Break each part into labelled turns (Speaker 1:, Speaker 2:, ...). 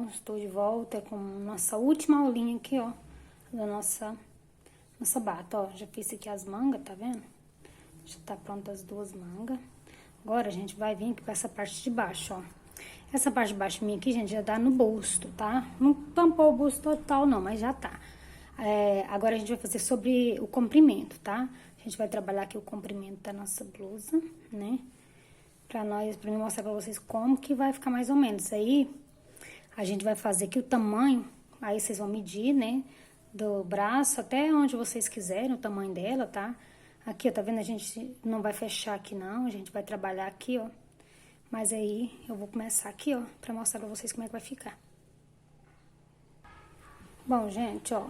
Speaker 1: pessoal, estou de volta com nossa última aulinha aqui, ó, da nossa bata, ó, já fiz aqui as mangas, tá vendo? Já tá pronta as duas mangas. Agora a gente vai vir aqui pra essa parte de baixo, ó. Essa parte de baixo minha aqui, gente, já dá no busto, tá? Não tampou o busto total não, mas já tá. Agora a gente vai fazer sobre o comprimento, tá? A gente vai trabalhar aqui o comprimento da nossa blusa, né? Pra mim mostrar pra vocês como que vai ficar mais ou menos. Aí, a gente vai fazer aqui o tamanho, aí vocês vão medir, né? Do braço até onde vocês quiserem, o tamanho dela, tá? Aqui, ó, tá vendo? A gente não vai fechar aqui, não. A gente vai trabalhar aqui, ó. Mas aí, eu vou começar aqui, ó, pra mostrar pra vocês como é que vai ficar. Bom, gente, ó.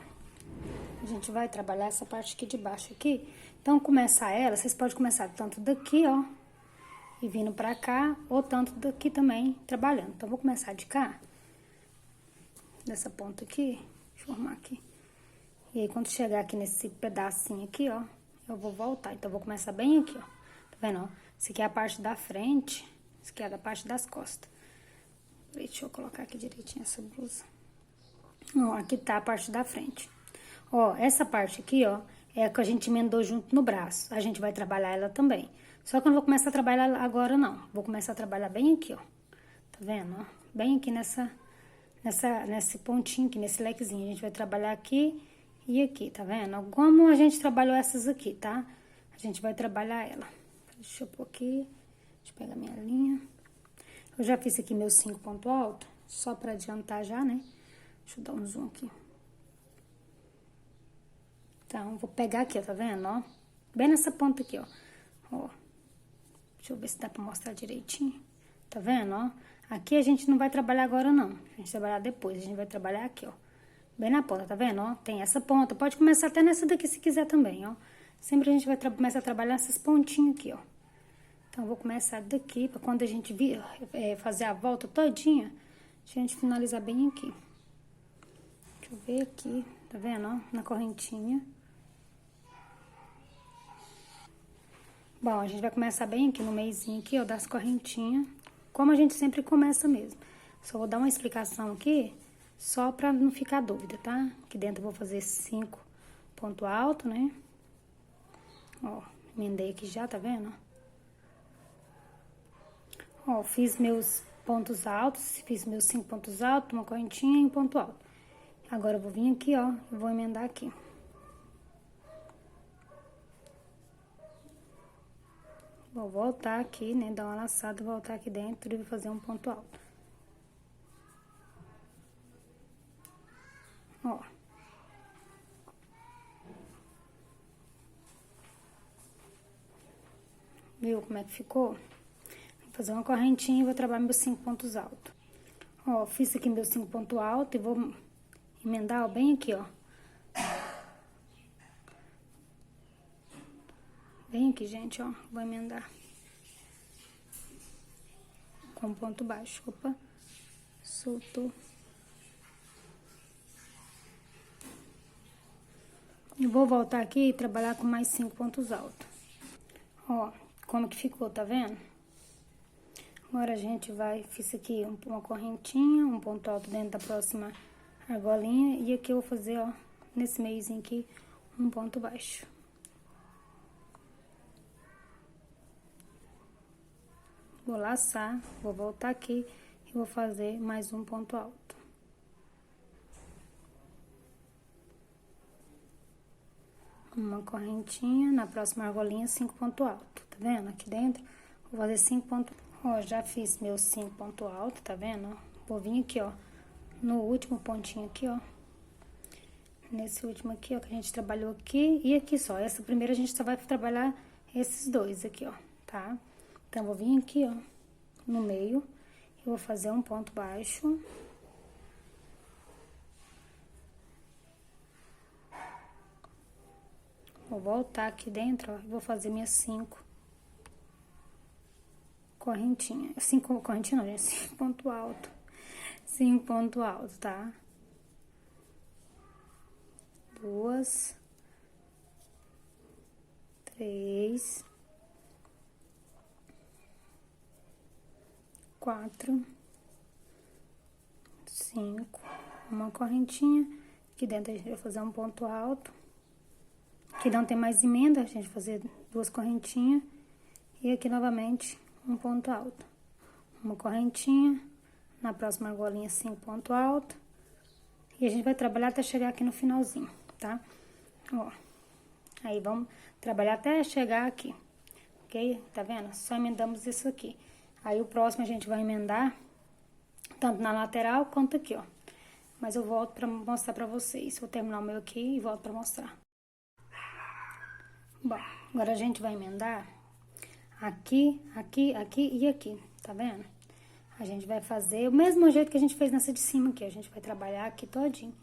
Speaker 1: A gente vai trabalhar essa parte aqui de baixo aqui. Então, começar ela, vocês podem começar tanto daqui, ó. E vindo pra cá, ou tanto daqui também, trabalhando. Então, vou começar de cá. Dessa ponta aqui. Deixa eu arrumar aqui. E aí, quando chegar aqui nesse pedacinho aqui, ó, eu vou voltar. Então, eu vou começar bem aqui, ó. Tá vendo, ó? Isso aqui é a parte da frente, isso aqui é da parte das costas. Deixa eu colocar aqui direitinho essa blusa. Ó, aqui tá a parte da frente. Ó, essa parte aqui, ó, é a que a gente emendou junto no braço. A gente vai trabalhar ela também. Só que eu não vou começar a trabalhar agora, não. Vou começar a trabalhar bem aqui, ó. Tá vendo, ó? Bem aqui nesse pontinho aqui, nesse lequezinho. A gente vai trabalhar aqui e aqui, tá vendo? Como a gente trabalhou essas aqui, tá? A gente vai trabalhar ela. Deixa eu pôr aqui. Deixa eu pegar minha linha. Eu já fiz aqui meus 5 pontos altos, só pra adiantar já, né? Deixa eu dar um zoom aqui. Então, vou pegar aqui, ó, tá vendo, ó? Bem nessa ponta aqui, ó. Ó. Deixa eu ver se dá pra mostrar direitinho. Tá vendo, ó? Aqui a gente não vai trabalhar agora, não. A gente vai trabalhar depois. A gente vai trabalhar aqui, ó. Bem na ponta, tá vendo, ó? Tem essa ponta. Pode começar até nessa daqui se quiser também, ó. Sempre a gente vai começar a trabalhar essas pontinhas aqui, ó. Então, eu vou começar daqui, pra quando a gente fazer a volta todinha, a gente finalizar bem aqui. Deixa eu ver aqui, tá vendo, ó? Na correntinha. Bom, a gente vai começar bem aqui no meiozinho aqui, ó, das correntinhas, como a gente sempre começa mesmo. Só vou dar uma explicação aqui, só pra não ficar dúvida, tá? Aqui dentro eu vou fazer 5 pontos altos, né? Ó, emendei aqui já, tá vendo? Ó, fiz meus pontos altos, fiz meus 5 pontos altos, uma correntinha e um ponto alto. Agora eu vou vir aqui, ó, e vou emendar aqui. Vou voltar aqui, né, dar uma laçada, voltar aqui dentro e fazer um ponto alto. Ó. Viu como é que ficou? Vou fazer uma correntinha e vou trabalhar meus 5 pontos altos. Ó, fiz aqui meus 5 pontos altos e vou emendar, ó, bem aqui, ó. Bem aqui, gente, ó, vou emendar. Com ponto baixo, opa, soltou. E vou voltar aqui e trabalhar com mais 5 pontos altos. Ó, como que ficou, tá vendo? Agora a gente fiz aqui uma correntinha, um ponto alto dentro da próxima argolinha. E aqui eu vou fazer, ó, nesse meiozinho aqui, um ponto baixo. Vou laçar, vou voltar aqui e vou fazer mais um ponto alto. Uma correntinha, na próxima argolinha, 5 pontos altos, tá vendo? Aqui dentro, vou fazer 5 pontos. Ó, já fiz meus 5 pontos altos, tá vendo? Vou vir aqui, ó, no último pontinho aqui, ó. Nesse último aqui, ó, que a gente trabalhou aqui e aqui só. Essa primeira a gente só vai trabalhar esses dois aqui, ó, tá? Então, vou vir aqui, ó, no meio, e vou fazer um ponto baixo. Vou voltar aqui dentro, ó, e vou fazer minhas 5 correntinhas. 5 correntinhas não, gente, 5 ponto alto. 5 ponto alto, tá? 2, 3, 4, 5, uma correntinha. Aqui dentro a gente vai fazer um ponto alto. Aqui não tem mais emenda, a gente vai fazer 2 correntinhas. E aqui novamente um ponto alto. Uma correntinha, na próxima argolinha 5 ponto alto. E a gente vai trabalhar até chegar aqui no finalzinho, tá? Ó, aí vamos trabalhar até chegar aqui, ok? Tá vendo? Só emendamos isso aqui. Aí o próximo a gente vai emendar tanto na lateral quanto aqui, ó. Mas eu volto pra mostrar pra vocês. Vou terminar o meu aqui e volto pra mostrar. Bom, agora a gente vai emendar aqui, aqui, aqui e aqui, tá vendo? A gente vai fazer o mesmo jeito que a gente fez nessa de cima aqui. A gente vai trabalhar aqui todinho.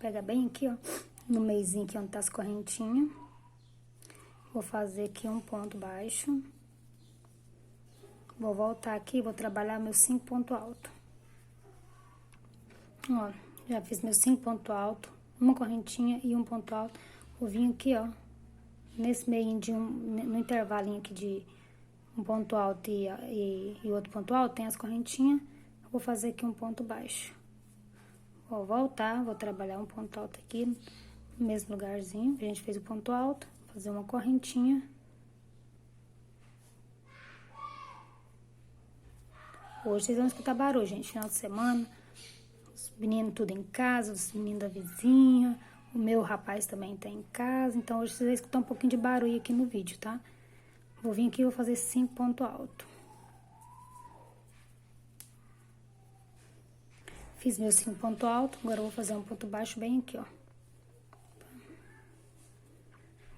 Speaker 1: Pega bem aqui, ó, no meiozinho aqui onde tá as correntinhas. Vou fazer aqui um ponto baixo. Vou voltar aqui e vou trabalhar meus 5 pontos altos. Ó, já fiz meus 5 pontos altos, uma correntinha e um ponto alto. Vou vir aqui, ó, nesse meio de no intervalinho aqui de um ponto alto e outro ponto alto, tem as correntinhas. Vou fazer aqui um ponto baixo. Vou voltar, vou trabalhar um ponto alto aqui, no mesmo lugarzinho que a gente fez o ponto alto. Fazer uma correntinha. Hoje vocês vão escutar barulho, gente, final de semana. Os meninos tudo em casa, os meninos da vizinha. O meu rapaz também tá em casa. Então, hoje vocês vão escutar um pouquinho de barulho aqui no vídeo, tá? Vou vir aqui e vou fazer 5 pontos altos. Fiz meus 5 pontos altos. Agora eu vou fazer um ponto baixo bem aqui, ó.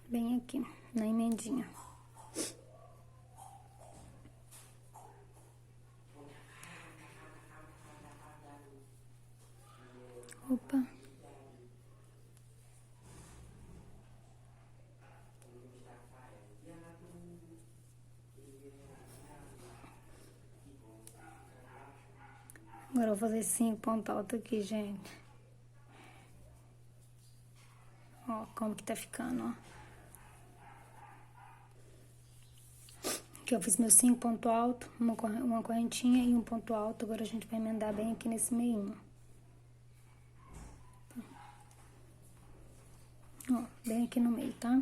Speaker 1: Bem aqui, na emendinha. Opa. Agora eu vou fazer 5 pontos altos aqui, gente. Ó, como que tá ficando, ó. Aqui eu fiz meus 5 pontos altos, uma correntinha e um ponto alto. Agora a gente vai emendar bem aqui nesse meinho. Ó, bem aqui no meio, tá?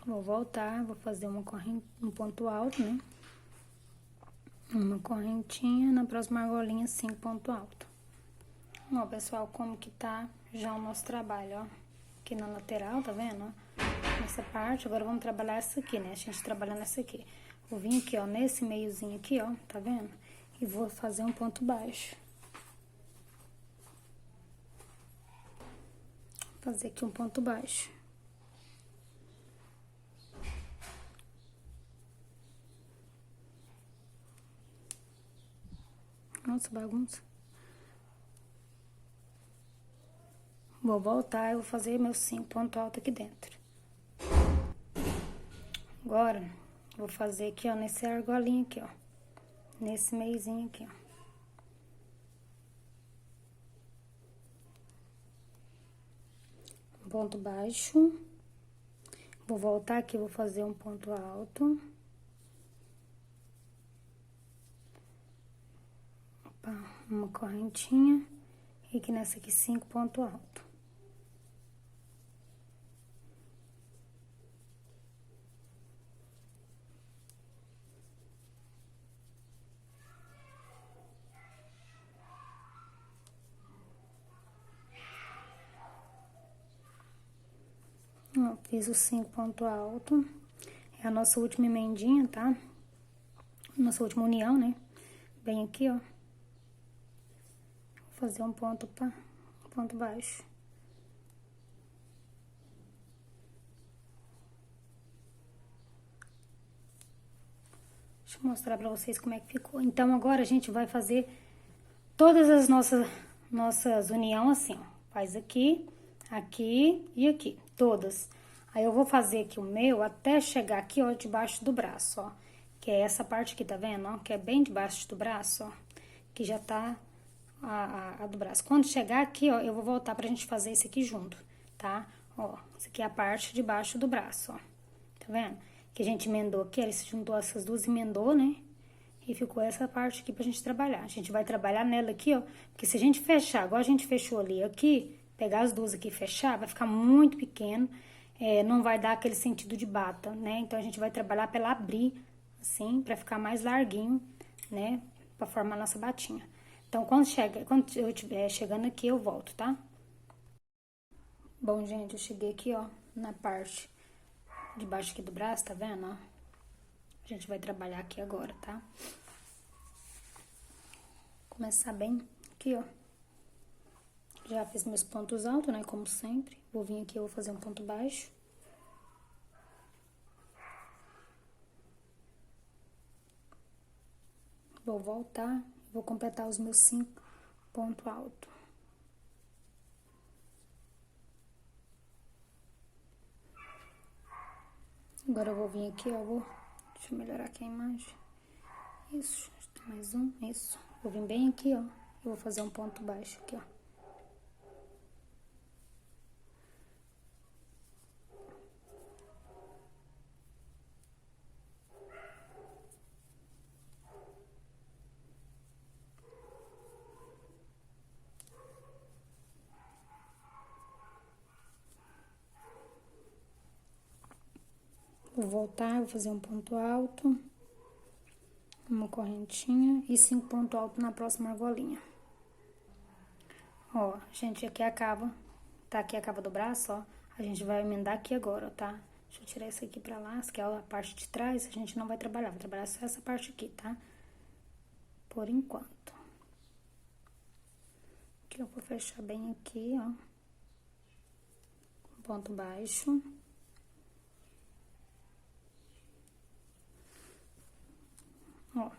Speaker 1: Vou voltar, vou fazer uma um ponto alto, né? Uma correntinha, na próxima argolinha 5 pontos altos. Ó, pessoal, como que tá já o nosso trabalho, ó. Aqui na lateral, tá vendo, ó? Nessa parte, agora vamos trabalhar essa aqui, né? A gente trabalhando essa aqui. Vou vir aqui, ó, nesse meiozinho aqui, ó, tá vendo? E vou fazer um ponto baixo. Fazer aqui um ponto baixo. Nossa, bagunça. Vou voltar e vou fazer meus 5 pontos altos aqui dentro. Agora, vou fazer aqui, ó, nesse argolinho aqui, ó. Nesse meiozinho aqui, ó. Um ponto baixo. Vou voltar aqui, vou fazer um ponto alto. Opa, uma correntinha. E aqui nessa aqui, 5 pontos altos. Ó, fiz os 5 pontos altos. É a nossa última emendinha, tá? Nossa última união, né? Bem aqui, ó. Vou fazer um ponto baixo. Deixa eu mostrar pra vocês como é que ficou. Então, agora a gente vai fazer todas as nossas união assim, ó. Faz aqui, aqui e aqui, todas. Aí, eu vou fazer aqui o meu até chegar aqui, ó, debaixo do braço, ó. Que é essa parte aqui, tá vendo, ó? Que é bem debaixo do braço, ó. Que já tá a do braço. Quando chegar aqui, ó, eu vou voltar pra gente fazer esse aqui junto, tá? Ó, essa aqui é a parte de baixo do braço, ó. Tá vendo? Que a gente emendou aqui, ele se juntou essas duas, emendou, né? E ficou essa parte aqui pra gente trabalhar. A gente vai trabalhar nela aqui, ó. Porque se a gente fechar, igual a gente fechou ali aqui, pegar as duas aqui e fechar, vai ficar muito pequeno. Não vai dar aquele sentido de bata, né? Então, a gente vai trabalhar pra ela abrir, assim, pra ficar mais larguinho, né? Pra formar a nossa batinha. Então, quando eu estiver chegando aqui, eu volto, tá? Bom, gente, eu cheguei aqui, ó, na parte de baixo aqui do braço, tá vendo, ó? A gente vai trabalhar aqui agora, tá? Começar bem aqui, ó. Já fiz meus pontos altos, né, como sempre. Vou vir aqui, eu vou fazer um ponto baixo. Vou voltar, vou completar os meus 5 pontos altos. Agora eu vou vir aqui, ó, deixa eu melhorar aqui a imagem. Isso, mais um, isso. Vou vir bem aqui, ó, e vou fazer um ponto baixo aqui, ó. Vou voltar, vou fazer um ponto alto, uma correntinha e 5 pontos altos na próxima argolinha. Ó, gente, aqui acaba, tá aqui a cava do braço, ó. A gente vai emendar aqui agora, tá? Deixa eu tirar isso aqui pra lá, que é a parte de trás, a gente não vai trabalhar, vai trabalhar só essa parte aqui, tá? Por enquanto. Aqui eu vou fechar bem aqui, ó. Ponto baixo. Ó,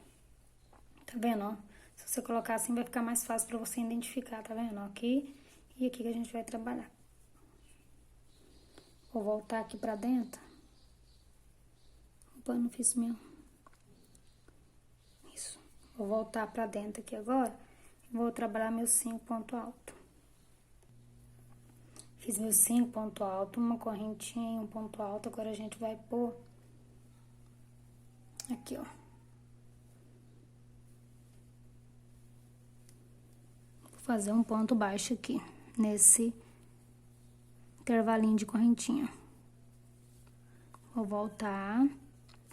Speaker 1: tá vendo, ó? Se você colocar assim, vai ficar mais fácil pra você identificar, tá vendo? Ó, aqui e aqui que a gente vai trabalhar. Vou voltar aqui pra dentro. Opa, não fiz mesmo. Isso. Vou voltar pra dentro aqui agora. Vou trabalhar meus 5 pontos altos. Fiz meus 5 pontos altos, uma correntinha e um ponto alto. Agora a gente vai pôr aqui, ó. Vou fazer um ponto baixo aqui, nesse intervalinho de correntinha. Vou voltar,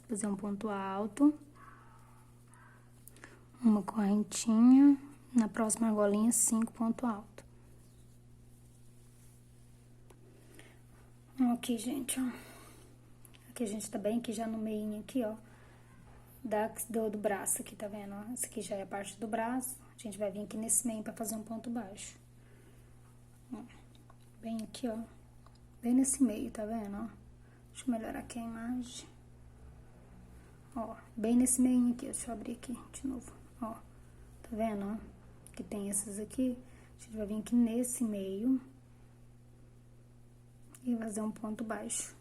Speaker 1: fazer um ponto alto, uma correntinha, na próxima argolinha 5 pontos altos. Aqui, gente, ó. Aqui a gente tá bem aqui já no meio aqui, ó, do braço aqui, tá vendo? Ó? Essa aqui já é a parte do braço. A gente vai vir aqui nesse meio pra fazer um ponto baixo. Ó, bem aqui, ó. Bem nesse meio, tá vendo, ó? Deixa eu melhorar aqui a imagem. Ó, bem nesse meio aqui, deixa eu abrir aqui de novo, ó. Tá vendo, ó? Que tem esses aqui. A gente vai vir aqui nesse meio e fazer um ponto baixo.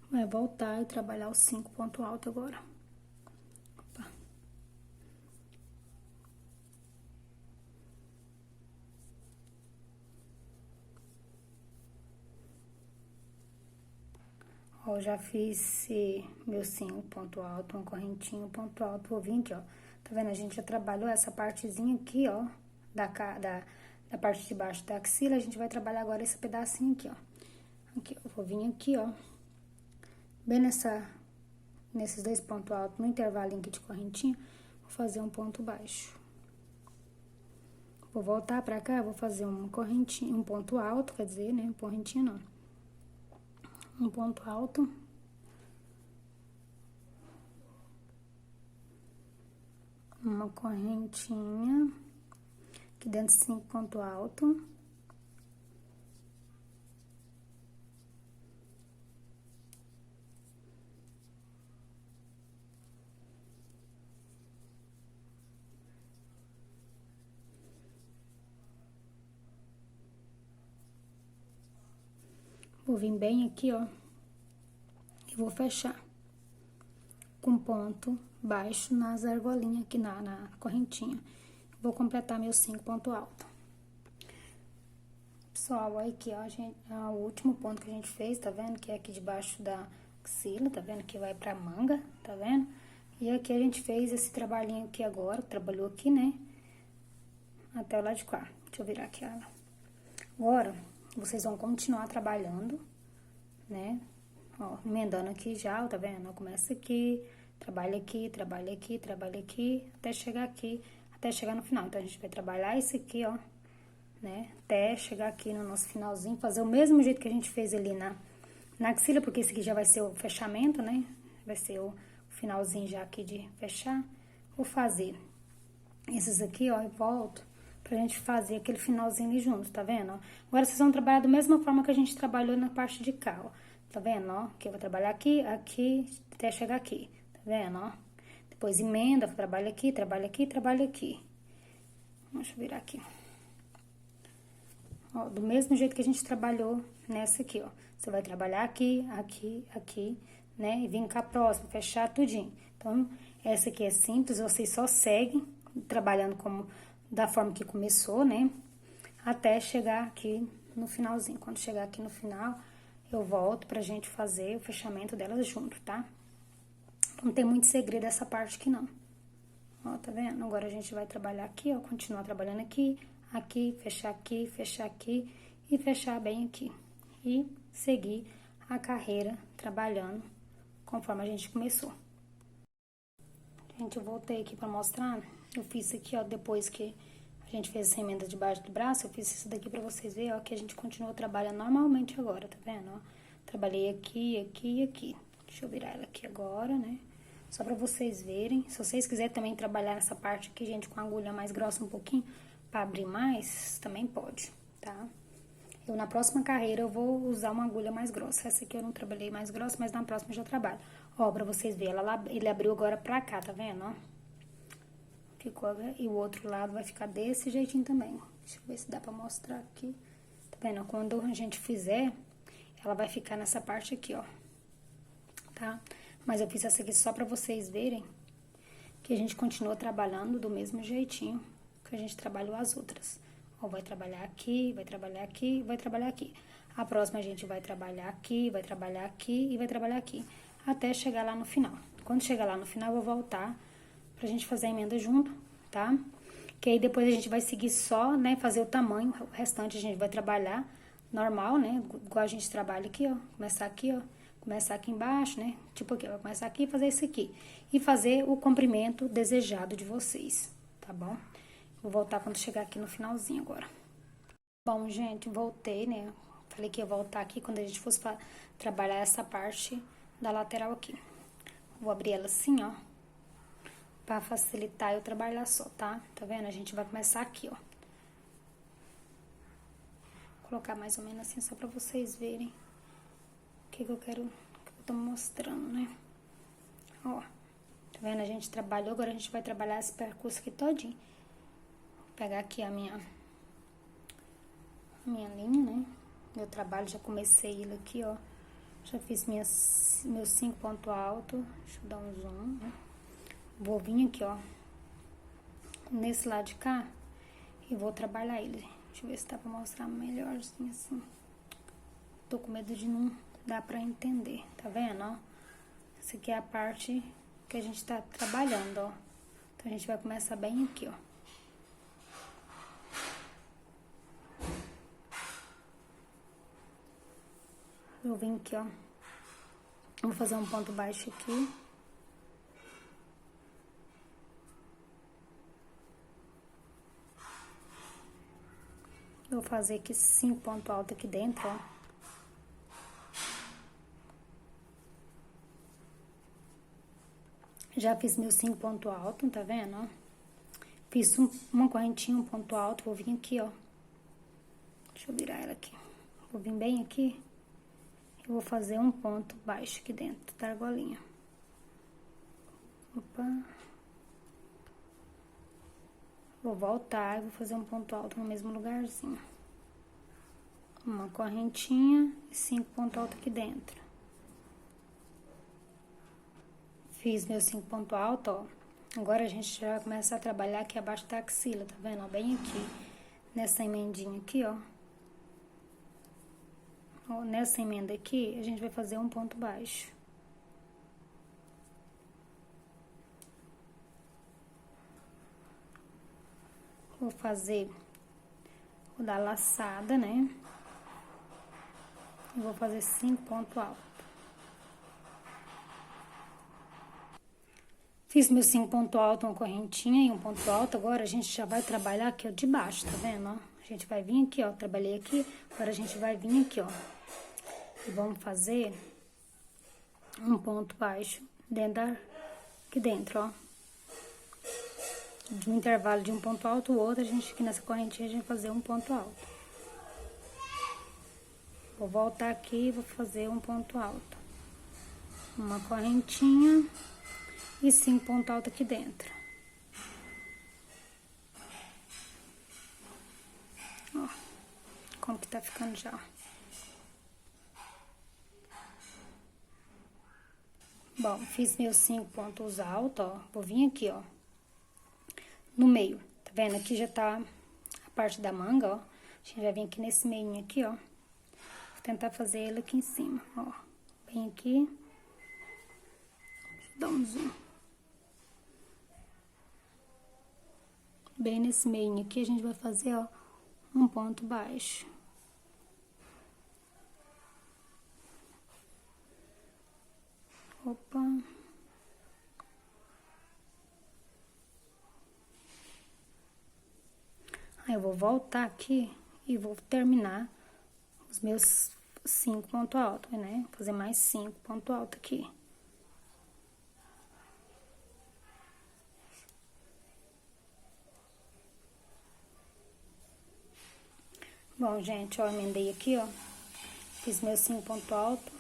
Speaker 1: Vai voltar e trabalhar os 5 pontos altos agora. Opa. Ó, já fiz meus 5 pontos altos, uma correntinha, um ponto alto. Vou vir aqui, ó. Tá vendo? A gente já trabalhou essa partezinha aqui, ó, da parte de baixo da axila. A gente vai trabalhar agora esse pedacinho aqui, ó. Aqui, eu vou vir aqui, ó. Bem nesses 2 pontos altos, no intervalinho aqui de correntinha, vou fazer um ponto baixo. Vou voltar pra cá, vou fazer uma correntinha, um ponto alto, quer dizer, né? Correntinha não. Um ponto alto. Uma correntinha. Aqui dentro de 5 pontos altos. Vou vir bem aqui, ó, e vou fechar com ponto baixo nas argolinhas aqui na correntinha. Vou completar meus 5 pontos altos. Pessoal, olha aqui, ó, gente, o último ponto que a gente fez, tá vendo? Que é aqui debaixo da axila, tá vendo? Que vai pra manga, tá vendo? E aqui a gente fez esse trabalhinho aqui agora, trabalhou aqui, né? Até o lado de cá. Deixa eu virar aqui ela. Agora, vocês vão continuar trabalhando, né? Ó, emendando aqui já, tá vendo? Começa aqui, trabalha aqui, trabalha aqui, trabalha aqui, até chegar aqui, até chegar no final. Então, a gente vai trabalhar esse aqui, ó, né? Até chegar aqui no nosso finalzinho, fazer o mesmo jeito que a gente fez ali na axila, porque esse aqui já vai ser o fechamento, né? Vai ser o finalzinho já aqui de fechar. Vou fazer esses aqui, ó, e volto pra gente fazer aquele finalzinho ali junto, tá vendo? Ó? Agora, vocês vão trabalhar da mesma forma que a gente trabalhou na parte de cá, ó. Tá vendo, ó? Que eu vou trabalhar aqui, aqui, até chegar aqui, tá vendo, ó? Depois emenda, trabalha aqui, trabalha aqui, trabalha aqui. Deixa eu virar aqui. Ó, do mesmo jeito que a gente trabalhou nessa aqui, ó. Você vai trabalhar aqui, aqui, aqui, né? E vir cá próximo, fechar tudinho. Então, essa aqui é simples, vocês só seguem trabalhando como da forma que começou, né? Até chegar aqui no finalzinho. Quando chegar aqui no final, eu volto pra gente fazer o fechamento delas junto, tá? Não tem muito segredo essa parte aqui, não. Ó, tá vendo? Agora, a gente vai trabalhar aqui, ó, continuar trabalhando aqui, aqui, fechar aqui e fechar bem aqui. E seguir a carreira trabalhando conforme a gente começou. Gente, eu voltei aqui pra mostrar. Eu fiz isso aqui, ó, depois que a gente fez essa emenda debaixo do braço, eu fiz isso daqui pra vocês verem, ó, que a gente continuou trabalhando normalmente agora, tá vendo, ó? Trabalhei aqui, aqui e aqui. Deixa eu virar ela aqui agora, né? Só pra vocês verem. Se vocês quiserem também trabalhar nessa parte aqui, gente, com a agulha mais grossa um pouquinho, pra abrir mais, também pode, tá? Eu, na próxima carreira, eu vou usar uma agulha mais grossa. Essa aqui eu não trabalhei mais grossa, mas na próxima eu já trabalho. Ó, pra vocês verem, ele abriu agora pra cá, tá vendo, ó? Ficou, e o outro lado vai ficar desse jeitinho também. Deixa eu ver se dá pra mostrar aqui. Tá vendo? Quando a gente fizer, ela vai ficar nessa parte aqui, ó. Tá? Mas eu fiz essa aqui só pra vocês verem que a gente continua trabalhando do mesmo jeitinho que a gente trabalhou as outras. Ó, vai trabalhar aqui, vai trabalhar aqui, vai trabalhar aqui. A próxima a gente vai trabalhar aqui, vai trabalhar aqui e vai trabalhar aqui. Até chegar lá no final. Quando chegar lá no final, eu vou voltar pra gente fazer a emenda junto, tá? Que aí depois a gente vai seguir só, né, fazer o tamanho, o restante a gente vai trabalhar normal, né, igual a gente trabalha aqui, ó, começar aqui, ó, começar aqui embaixo, né, tipo aqui, vai começar aqui e fazer isso aqui. E fazer o comprimento desejado de vocês, tá bom? Vou voltar quando chegar aqui no finalzinho agora. Bom, gente, voltei, né, falei que ia voltar aqui quando a gente fosse trabalhar essa parte da lateral aqui. Vou abrir ela assim, ó. Pra facilitar eu trabalhar só, tá? Tá vendo? A gente vai começar aqui, ó. Vou colocar mais ou menos assim, só pra vocês verem o que eu quero, que eu tô mostrando, né? Ó, tá vendo? A gente trabalhou, agora a gente vai trabalhar esse percurso aqui todinho. Vou pegar aqui a minha linha, né? Meu trabalho, já comecei ele aqui, ó. Já fiz meus 5 pontos altos. Deixa eu dar um zoom, né? Vou vir aqui, ó, nesse lado de cá e vou trabalhar ele. Deixa eu ver se dá pra mostrar melhorzinho assim. Tô com medo de não dar pra entender, tá vendo, ó? Essa aqui é a parte que a gente tá trabalhando, ó. Então, a gente vai começar bem aqui, ó. Eu vim aqui, ó. Vou fazer um ponto baixo aqui. Vou fazer aqui 5 pontos altos aqui dentro, ó. Já fiz meus 5 pontos altos, tá vendo, ó? Fiz uma correntinha, um ponto alto, vou vir aqui, ó. Deixa eu virar ela aqui. Vou vir bem aqui. Eu vou fazer um ponto baixo aqui dentro da argolinha. Opa. Vou voltar e vou fazer um ponto alto no mesmo lugarzinho. Uma correntinha e 5 pontos altos aqui dentro. Fiz meu 5 ponto alto, ó. Agora a gente já vai começar a trabalhar aqui abaixo da axila, tá vendo? Ó, bem aqui, nessa emendinha aqui, ó. Ó, nessa emenda aqui, a gente vai fazer um ponto baixo. Vou fazer o da laçada, né? E vou fazer 5 pontos altos. Fiz meus 5 pontos altos, uma correntinha e um ponto alto. Agora a gente já vai trabalhar aqui, ó, de baixo, tá vendo, ó? A gente vai vir aqui, ó, trabalhei aqui, agora a gente vai vir aqui, ó. E vamos fazer um ponto baixo aqui dentro, ó. De um intervalo de um ponto alto, o outro, a gente aqui nessa correntinha, a gente vai fazer um ponto alto. Vou voltar aqui e vou fazer um ponto alto. Uma correntinha e 5 pontos altos aqui dentro. Ó, como que tá ficando já. Bom, fiz meus 5 pontos altos, ó. Vou vir aqui, ó. No meio, tá vendo? Aqui já tá a parte da manga, ó. A gente vai vir aqui nesse meio aqui, ó. Vou tentar fazer ele aqui em cima, ó. Bem aqui. Deixa eu dar um zoom. Bem nesse meio aqui, a gente vai fazer, ó, um ponto baixo. Opa. Aí, eu vou voltar aqui e vou terminar os meus 5 pontos altos, né? Vou fazer mais 5 pontos altos aqui. Bom, gente, ó, emendei aqui, ó. Fiz meus 5 pontos altos.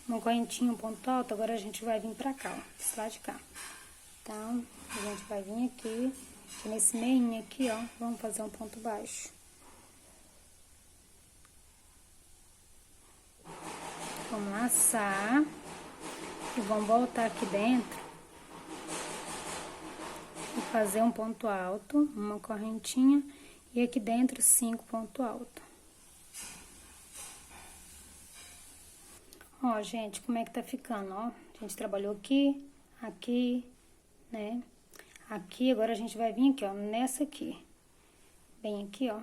Speaker 1: Uma correntinha, um ponto alto. Agora a gente vai vir pra cá, ó. Desse lado de cá. Então, a gente vai vir aqui. Nesse meio aqui, ó, vamos fazer um ponto baixo. Vamos laçar. E vamos voltar aqui dentro. E fazer um ponto alto, uma correntinha. E aqui dentro, 5 pontos altos. Ó, gente, como é que tá ficando, ó. A gente trabalhou aqui, aqui, né? Aqui, agora a gente vai vir aqui, ó, nessa aqui. Bem aqui, ó.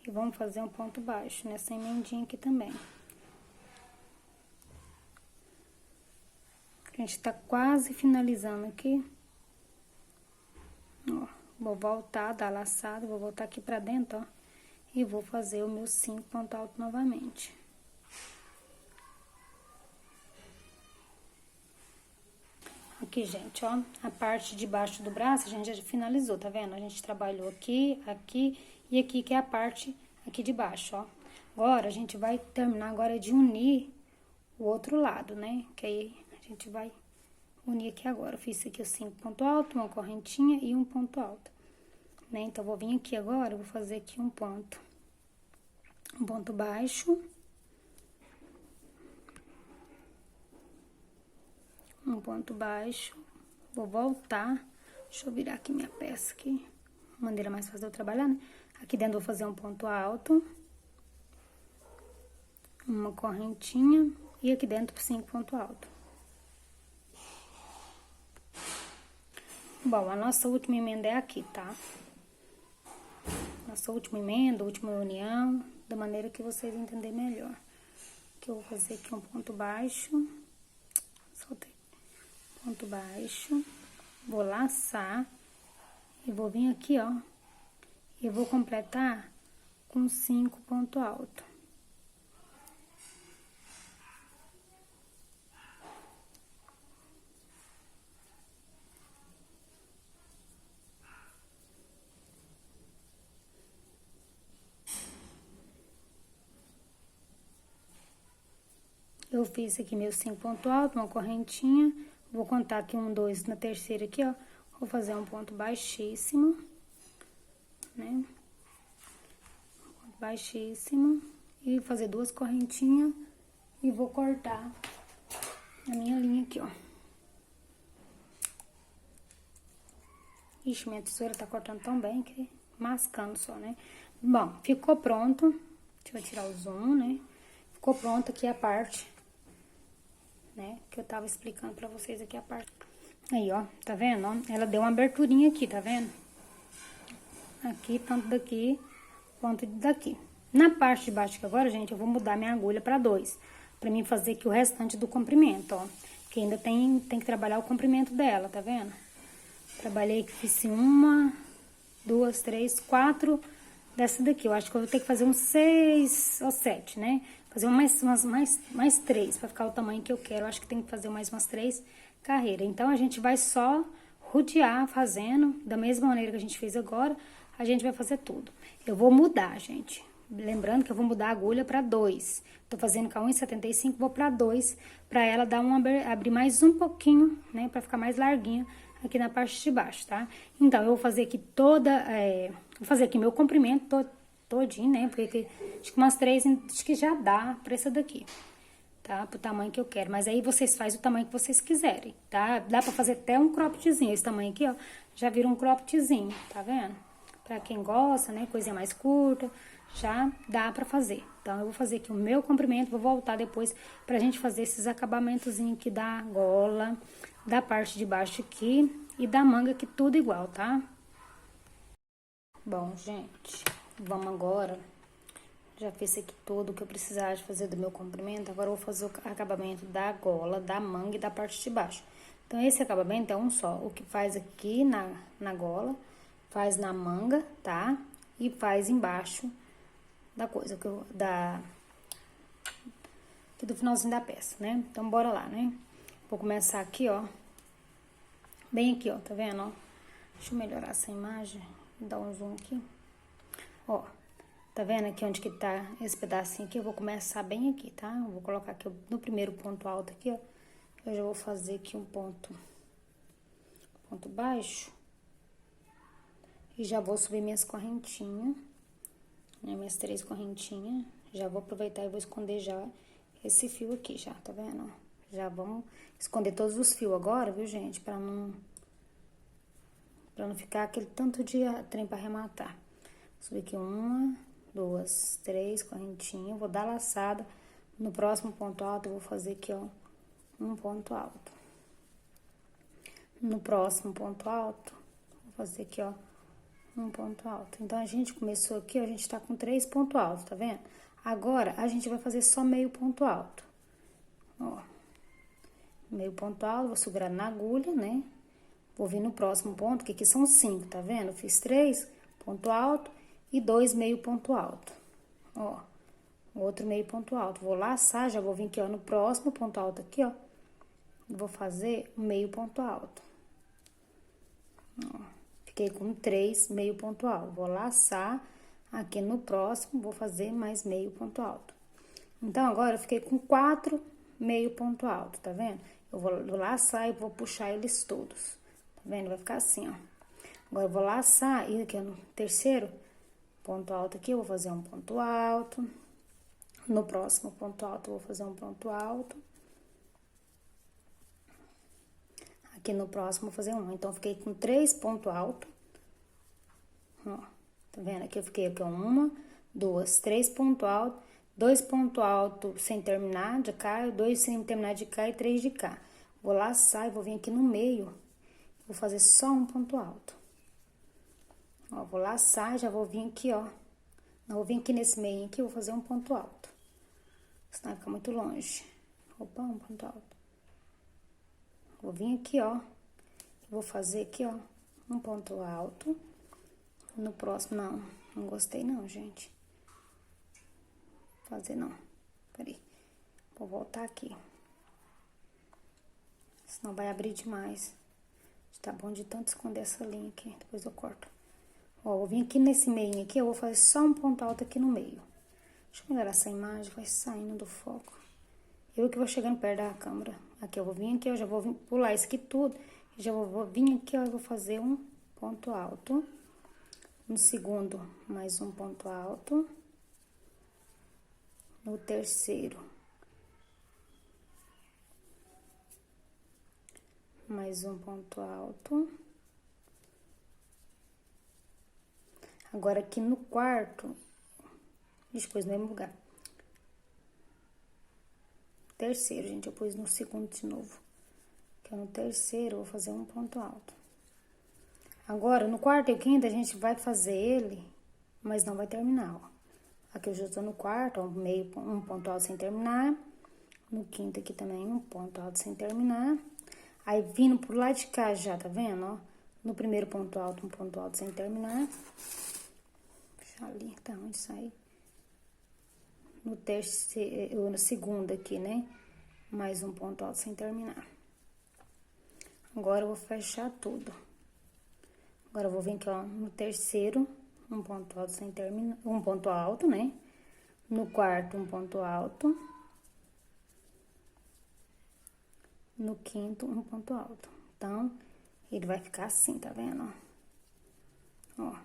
Speaker 1: E vamos fazer um ponto baixo nessa emendinha aqui também. A gente tá quase finalizando aqui. Ó, vou voltar, dar laçada, vou voltar aqui pra dentro, ó. E vou fazer o meu 5 pontos altos novamente. Aqui, gente, ó, a parte de baixo do braço a gente já finalizou, tá vendo? A gente trabalhou aqui, aqui e aqui, que é a parte aqui de baixo, ó. Agora, a gente vai terminar agora de unir o outro lado, né? Que aí a gente vai unir aqui agora. Eu fiz aqui os 5 pontos altos, uma correntinha e um ponto alto, né? Então, vou vir aqui agora, vou fazer aqui um ponto baixo. Um ponto baixo, vou voltar, deixa eu virar aqui minha peça aqui, maneira mais fácil de eu trabalhar, né? Aqui dentro eu vou fazer um ponto alto, uma correntinha e aqui dentro 5 pontos altos. Bom, a nossa última emenda é aqui, tá? Nossa última emenda, última união, da maneira que vocês entenderem melhor. Aqui eu vou fazer aqui um ponto baixo, soltei. Ponto baixo, vou laçar e vou vir aqui, ó, e vou completar com 5 pontos altos. Eu fiz aqui meus 5 pontos altos, uma correntinha. Vou contar aqui 1, 2 na terceira aqui, ó. Vou fazer um ponto baixíssimo, né? Ponto baixíssimo. E fazer 2 correntinhas e vou cortar a minha linha aqui, ó. Ixi, minha tesoura tá cortando tão bem que mascando só, né? Bom, ficou pronto. Deixa eu tirar o zoom, né? Ficou pronto aqui a parte, né? Que eu tava explicando pra vocês aqui a parte. Aí, ó, tá vendo, ó? Ela deu uma aberturinha aqui, tá vendo? Aqui, tanto daqui quanto daqui. Na parte de baixo aqui agora, gente, eu vou mudar minha agulha pra 2. Pra mim fazer aqui o restante do comprimento, ó. Que ainda tem que trabalhar o comprimento dela, tá vendo? Trabalhei que fiz 1, 2, 3, 4 dessa daqui. Eu acho que eu vou ter que fazer uns 6 ou 7, né? Fazer mais 3 pra ficar o tamanho que eu quero. Eu acho que tem que fazer mais umas 3 carreiras. Então, a gente vai só rodear fazendo da mesma maneira que a gente fez agora. A gente vai fazer tudo. Eu vou mudar, gente. Lembrando que eu vou mudar a agulha pra 2. Tô fazendo com a 1,75, vou pra 2, pra ela dar abrir mais um pouquinho, né? Pra ficar mais larguinha aqui na parte de baixo, tá? Então, eu vou fazer aqui vou fazer aqui meu comprimento todinho, né? Porque acho que umas 3, acho que já dá pra essa daqui, tá? Pro tamanho que eu quero. Mas aí vocês fazem o tamanho que vocês quiserem, tá? Dá pra fazer até um croppedzinho. Esse tamanho aqui, ó, já vira um croppedzinho, tá vendo? Pra quem gosta, né? Coisinha mais curta, já dá pra fazer. Então, eu vou fazer aqui o meu comprimento, vou voltar depois pra gente fazer esses acabamentozinhos aqui da gola, da parte de baixo aqui e da manga aqui, tudo igual, tá? Bom, gente, vamos agora. Já fiz aqui tudo que eu precisava de fazer do meu comprimento. Agora eu vou fazer o acabamento da gola, da manga e da parte de baixo. Então, esse acabamento é um só. O que faz aqui na gola, faz na manga, tá? E faz embaixo da coisa, aqui do finalzinho da peça, né? Então, bora lá, né? Vou começar aqui, ó. Bem aqui, ó, tá vendo, ó? Deixa eu melhorar essa imagem, dar um zoom aqui. Ó, tá vendo aqui onde que tá esse pedacinho aqui? Eu vou começar bem aqui, tá? Eu vou colocar aqui no primeiro ponto alto aqui, ó. Eu já vou fazer aqui um ponto baixo. E já vou subir minhas correntinhas, né? Minhas 3 correntinhas. Já vou aproveitar e vou esconder já esse fio aqui, já, tá vendo? Já vamos esconder todos os fios agora, viu, gente? Pra não ficar aquele tanto de trem pra arrematar. Subir aqui 1, 2, 3 correntinhas. Vou dar laçada. No próximo ponto alto, eu vou fazer aqui, ó, um ponto alto. No próximo ponto alto, vou fazer aqui, ó, um ponto alto. Então, a gente começou aqui, ó, a gente tá com 3 pontos altos, tá vendo? Agora, a gente vai fazer só meio ponto alto. Ó, meio ponto alto, vou segurar na agulha, né? Vou vir no próximo ponto, que aqui são 5, tá vendo? Fiz 3 ponto alto e 2 meio ponto alto. Ó, outro meio ponto alto. Vou laçar, já vou vir aqui, ó, no próximo ponto alto aqui, ó. Vou fazer meio ponto alto. Ó, fiquei com 3 meio ponto alto. Vou laçar aqui no próximo, vou fazer mais meio ponto alto. Então, agora eu fiquei com 4 meio ponto alto, tá vendo? Eu vou laçar e vou puxar eles todos. Tá vendo? Vai ficar assim, ó. Agora, eu vou laçar e aqui no terceiro ponto alto aqui, eu vou fazer um ponto alto. No próximo ponto alto, eu vou fazer um ponto alto. Aqui no próximo, eu vou fazer um. Então, eu fiquei com 3 pontos altos. Ó, tá vendo? Aqui eu fiquei aqui, 1, 2, 3 pontos altos. 2 pontos altos sem terminar de cá, 2 sem terminar de cá e 3 de cá. Vou laçar e vou vir aqui no meio. Vou fazer só um ponto alto. Ó, vou laçar, já vou vir aqui, ó. Não, vou vir aqui nesse meio aqui, vou fazer um ponto alto. Senão vai ficar muito longe. Opa, um ponto alto. Vou vir aqui, ó. Vou fazer aqui, ó, um ponto alto. No próximo, não gostei não, gente. Vou fazer não. Peraí. Vou voltar aqui. Senão vai abrir demais. Tá bom de tanto esconder essa linha aqui. Depois eu corto. Ó, vou vir aqui nesse meio aqui, eu vou fazer só um ponto alto aqui no meio. Deixa eu melhorar essa imagem, vai saindo do foco. Eu que vou chegando perto da câmera. Aqui, eu vou vir aqui, eu já vou pular isso aqui tudo. E já vou vir aqui, ó, eu vou fazer um ponto alto. No segundo, mais um ponto alto. No terceiro, mais um ponto alto. Agora, aqui no quarto, depois no mesmo lugar. Terceiro, gente, eu pus no segundo de novo. Que é no terceiro, eu vou fazer um ponto alto. Agora, no quarto e o quinto, a gente vai fazer ele, mas não vai terminar, ó. Aqui eu já tô no quarto, ó, um ponto alto sem terminar. No quinto aqui também, um ponto alto sem terminar. Aí, vindo pro lado de cá já, tá vendo, ó? No primeiro ponto alto, um ponto alto sem terminar. Deixa ali, tá onde sai. No terceiro, no segundo aqui, né? Mais um ponto alto sem terminar. Agora, eu vou fechar tudo. Agora, eu vou vir aqui, ó, no terceiro, um ponto alto sem terminar, um ponto alto, né? No quarto, um ponto alto. No quinto, um ponto alto. Então, ele vai ficar assim, tá vendo, ó? Ó.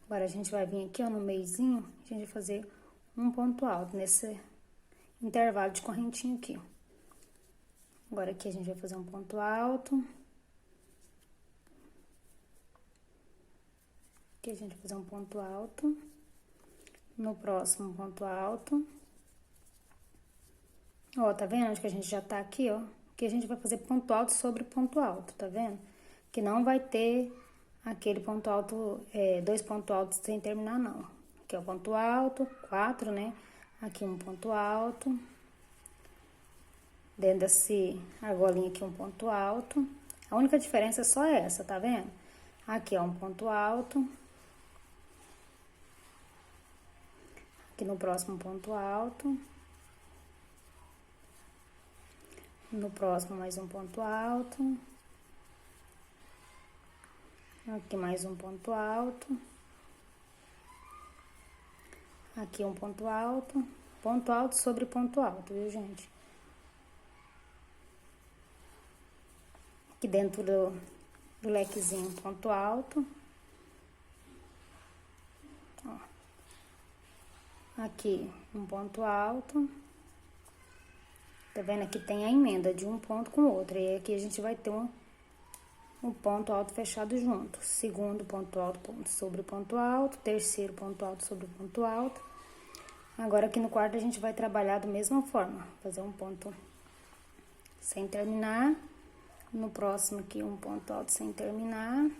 Speaker 1: Agora, a gente vai vir aqui, ó, no meiozinho, a gente vai fazer um ponto alto nesse intervalo de correntinha aqui. Agora, aqui a gente vai fazer um ponto alto. Aqui a gente vai fazer um ponto alto. No próximo, um ponto alto. Ó, tá vendo onde que a gente já tá aqui, ó? Que a gente vai fazer ponto alto sobre ponto alto, tá vendo? Que não vai ter aquele ponto alto, dois pontos altos sem terminar, não. Aqui é o ponto alto, 4, né? Aqui um ponto alto. Dentro desse argolinha aqui um ponto alto. A única diferença é só essa, tá vendo? Aqui é um ponto alto. Aqui no próximo ponto alto. No próximo mais um ponto alto. Aqui mais um ponto alto. Aqui um ponto alto. Ponto alto sobre ponto alto, viu, gente? Aqui dentro do lequezinho, ponto alto. Ó. Aqui, um ponto alto. Tá vendo? Aqui tem a emenda de um ponto com o outro. E aqui a gente vai ter um ponto alto fechado junto. Segundo ponto alto sobre ponto alto. Terceiro ponto alto sobre ponto alto. Agora, aqui no quarto, a gente vai trabalhar da mesma forma. Fazer um ponto sem terminar. No próximo aqui, um ponto alto sem terminar.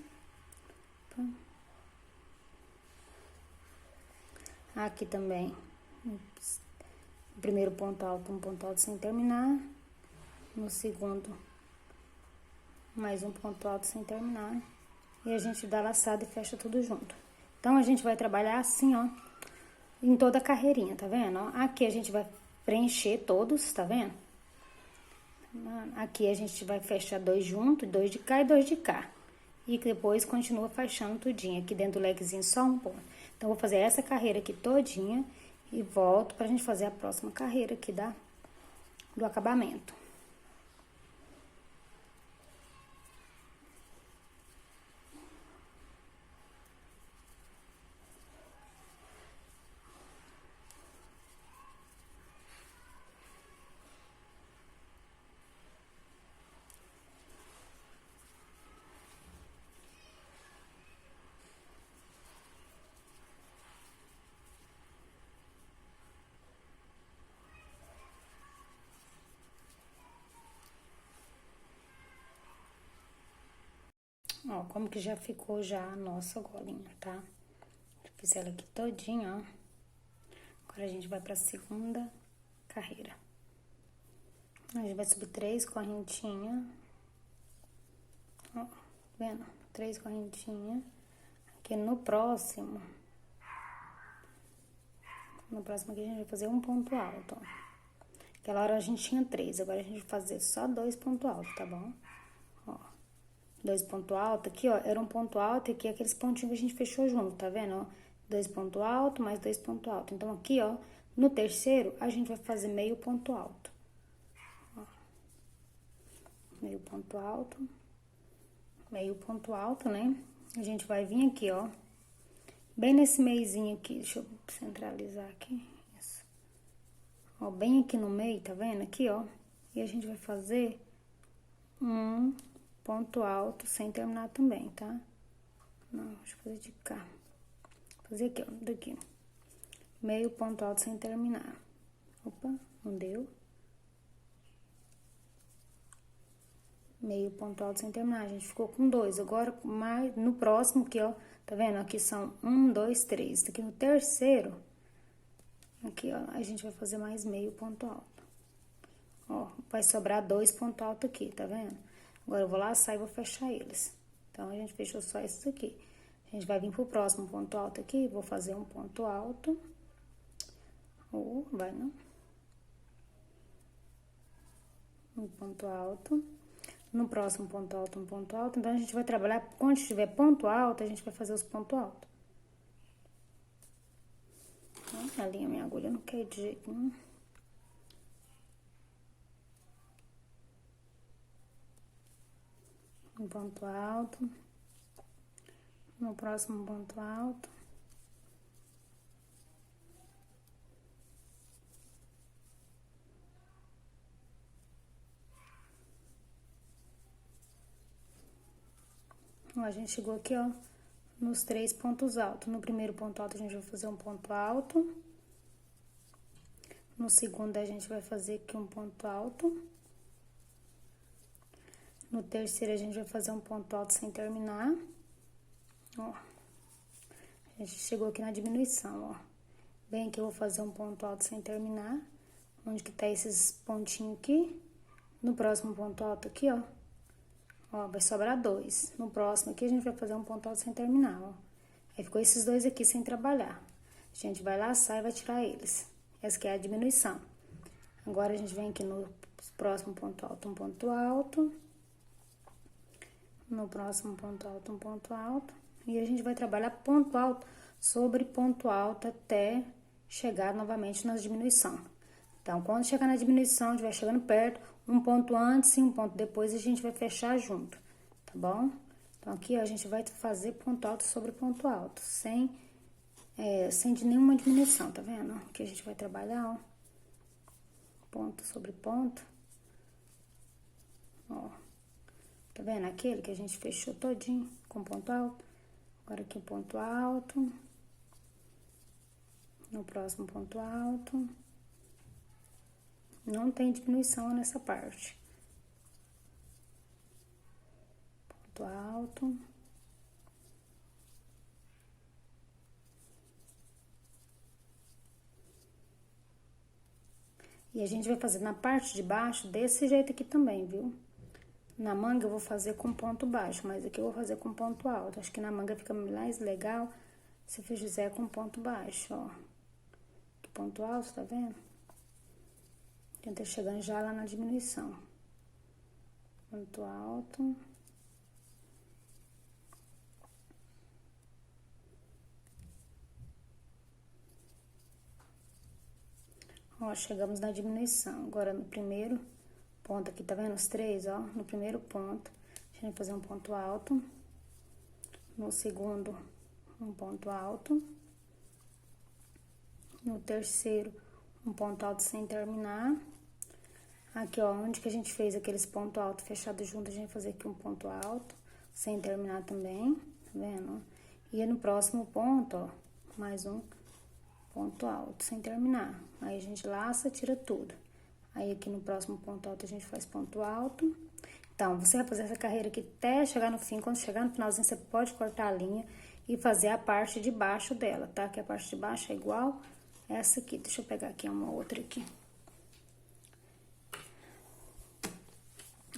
Speaker 1: Aqui também, no primeiro ponto alto, um ponto alto sem terminar. No segundo, mais um ponto alto sem terminar. E a gente dá laçada e fecha tudo junto. Então, a gente vai trabalhar assim, ó, em toda a carreirinha, tá vendo? Ó, aqui a gente vai preencher todos, tá vendo? Aqui a gente vai fechar dois juntos, dois de cá e dois de cá. E depois continua fechando tudinho. Aqui dentro do lequezinho só um ponto. Então, vou fazer essa carreira aqui todinha e volto pra gente fazer a próxima carreira aqui do acabamento. Ó, como que já ficou já a nossa golinha, tá? Fiz ela aqui todinha, ó. Agora, a gente vai pra segunda carreira. A gente vai subir 3 correntinhas. Ó, vendo? 3 correntinhas. Aqui no próximo aqui a gente vai fazer um ponto alto, ó. Aquela hora a gente tinha 3, agora a gente vai fazer só 2 pontos altos, tá bom? Ó. 2 pontos altos, aqui, ó, era um ponto alto e aqui aqueles pontinhos que a gente fechou junto, tá vendo, ó? 2 pontos altos, mais 2 pontos altos. Então, aqui, ó, no terceiro, a gente vai fazer meio ponto alto. Ó. Meio ponto alto, né? A gente vai vir aqui, ó, bem nesse meiozinho aqui, deixa eu centralizar aqui, isso. Ó, bem aqui no meio, tá vendo? Aqui, ó, e a gente vai fazer um ponto alto sem terminar também, tá? Não, deixa eu fazer de cá. Vou fazer aqui, ó, daqui. Meio ponto alto sem terminar. Opa, não deu. Meio ponto alto sem terminar, a gente ficou com 2. Agora, mais, no próximo aqui, ó, tá vendo? Aqui são 1, 2, 3. Aqui no terceiro, aqui, ó, a gente vai fazer mais meio ponto alto. Ó, vai sobrar 2 pontos altos aqui, tá vendo? Agora, eu vou laçar e vou fechar eles. Então, a gente fechou só esses aqui. A gente vai vir pro próximo ponto alto aqui, vou fazer um ponto alto. Ou, vai não. Um ponto alto. No próximo ponto alto, um ponto alto. Então, a gente vai trabalhar, quando tiver ponto alto, a gente vai fazer os pontos altos. A linha, minha agulha não quer ir de jeito nenhum. Um ponto alto. No próximo ponto alto. Ó, a gente chegou aqui, ó, nos 3 pontos altos. No primeiro ponto alto, a gente vai fazer um ponto alto. No segundo, a gente vai fazer aqui um ponto alto. No terceiro, a gente vai fazer um ponto alto sem terminar. Ó, a gente chegou aqui na diminuição, ó. Bem aqui eu vou fazer um ponto alto sem terminar. Onde que tá esses pontinhos aqui. No próximo ponto alto aqui, ó. Ó, vai sobrar 2. No próximo aqui, a gente vai fazer um ponto alto sem terminar, ó. Aí, ficou esses 2 aqui sem trabalhar. A gente vai laçar e vai tirar eles. Essa aqui é a diminuição. Agora, a gente vem aqui no próximo ponto alto, um ponto alto. No próximo ponto alto, um ponto alto. E a gente vai trabalhar ponto alto sobre ponto alto até chegar novamente na diminuição. Então, quando chegar na diminuição, a gente vai chegando perto, um ponto antes e um ponto depois, a gente vai fechar junto, tá bom? Então, aqui, ó, a gente vai fazer ponto alto sobre ponto alto, sem de nenhuma diminuição, tá vendo? Aqui a gente vai trabalhar, ó, ponto sobre ponto, ó. Tá vendo? Aquele que a gente fechou todinho com ponto alto. Agora aqui o ponto alto. No próximo ponto alto. Não tem diminuição nessa parte. Ponto alto. E a gente vai fazer na parte de baixo desse jeito aqui também, viu? Na manga eu vou fazer com ponto baixo, mas aqui eu vou fazer com ponto alto. Acho que na manga fica mais legal se eu fizer com ponto baixo, ó. Aqui ponto alto, tá vendo? Tenta chegando já lá na diminuição. Ponto alto. Ó, chegamos na diminuição. Agora, no primeiro ponto aqui, tá vendo os 3, ó? No primeiro ponto, a gente vai fazer um ponto alto. No segundo, um ponto alto. No terceiro, um ponto alto sem terminar. Aqui, ó, onde que a gente fez aqueles pontos altos fechados juntos, a gente vai fazer aqui um ponto alto, sem terminar também, tá vendo? E no próximo ponto, ó, mais um ponto alto, sem terminar. Aí, a gente laça, tira tudo. Aí, aqui no próximo ponto alto, a gente faz ponto alto. Então, você vai fazer essa carreira aqui até chegar no fim. Quando chegar no finalzinho, você pode cortar a linha e fazer a parte de baixo dela, tá? Que a parte de baixo é igual essa aqui. Deixa eu pegar aqui uma outra aqui.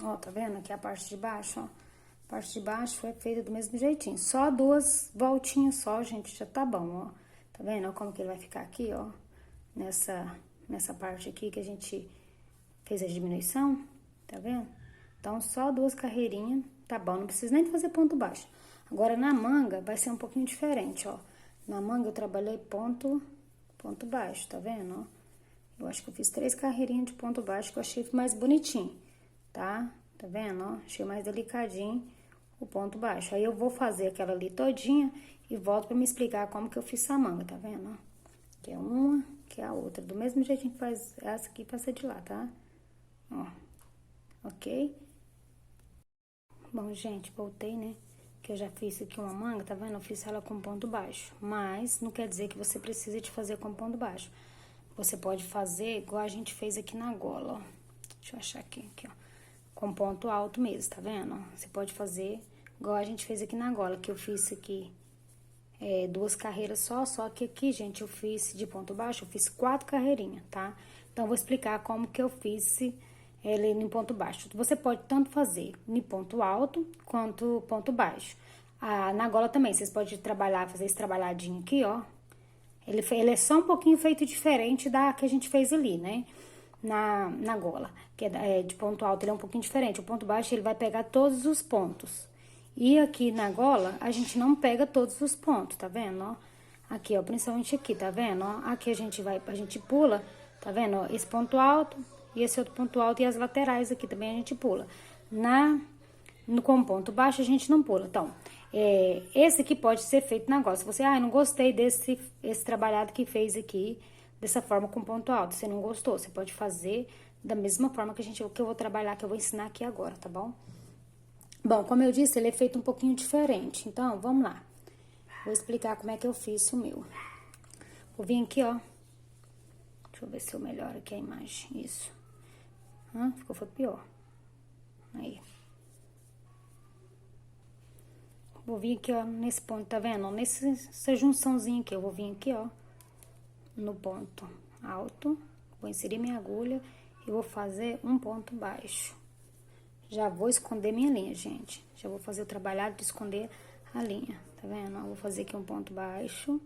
Speaker 1: Ó, tá vendo? Aqui a parte de baixo, ó. A parte de baixo foi feita do mesmo jeitinho. Só 2 voltinhas só, gente, já tá bom, ó. Tá vendo? Ó, como que ele vai ficar aqui, ó. Nessa parte aqui que a gente fez a diminuição, tá vendo? Então, só 2 carreirinhas, tá bom. Não precisa nem fazer ponto baixo. Agora, na manga, vai ser um pouquinho diferente, ó. Na manga, eu trabalhei ponto baixo, tá vendo, ó? Eu acho que eu fiz 3 carreirinhas de ponto baixo, que eu achei mais bonitinho, tá? Tá vendo, ó? Achei mais delicadinho o ponto baixo. Aí, eu vou fazer aquela ali todinha e volto pra me explicar como que eu fiz essa manga, tá vendo, ó? Que é uma, que é a outra. Do mesmo jeitinho que faz essa aqui, passa de lá, tá? Ó. Ok? Bom, gente, voltei, né? Que eu já fiz aqui uma manga, tá vendo? Eu fiz ela com ponto baixo. Mas não quer dizer que você precisa de fazer com ponto baixo. Você pode fazer igual a gente fez aqui na gola, ó. Deixa eu achar aqui, ó. Com ponto alto mesmo, tá vendo? Você pode fazer igual a gente fez aqui na gola, que eu fiz aqui 2 carreiras só que aqui, gente, eu fiz de ponto baixo, eu fiz 4 carreirinhas, tá? Então, eu vou explicar como que eu fiz ele em ponto baixo. Você pode tanto fazer em ponto alto quanto ponto baixo. Na gola também, vocês podem trabalhar, fazer esse trabalhadinho aqui, ó. Ele é só um pouquinho feito diferente da que a gente fez ali, né? Na gola, que de ponto alto, ele é um pouquinho diferente. O ponto baixo, ele vai pegar todos os pontos. E aqui na gola, a gente não pega todos os pontos, tá vendo, ó? Aqui, ó, principalmente aqui, tá vendo, ó? Aqui a gente pula, tá vendo, ó? Esse ponto alto e esse outro ponto alto e as laterais aqui também a gente pula. Com ponto baixo, a gente não pula. Então, esse aqui pode ser feito na gola. Se você, não gostei esse trabalhado que fez aqui, dessa forma com ponto alto, você não gostou, você pode fazer da mesma forma que eu vou trabalhar, que eu vou ensinar aqui agora, tá bom? Bom, como eu disse, ele é feito um pouquinho diferente, então, vamos lá. Vou explicar como é que eu fiz o meu. Vou vir aqui, ó. Deixa eu ver se eu melhoro aqui a imagem, isso. Foi pior. Aí. Vou vir aqui, ó, nesse ponto, tá vendo? Nessa junçãozinha aqui, eu vou vir aqui, ó, no ponto alto, vou inserir minha agulha e vou fazer um ponto baixo. Já vou esconder minha linha, gente. Já vou fazer o trabalhado de esconder a linha, tá vendo? Eu vou fazer aqui um ponto baixo.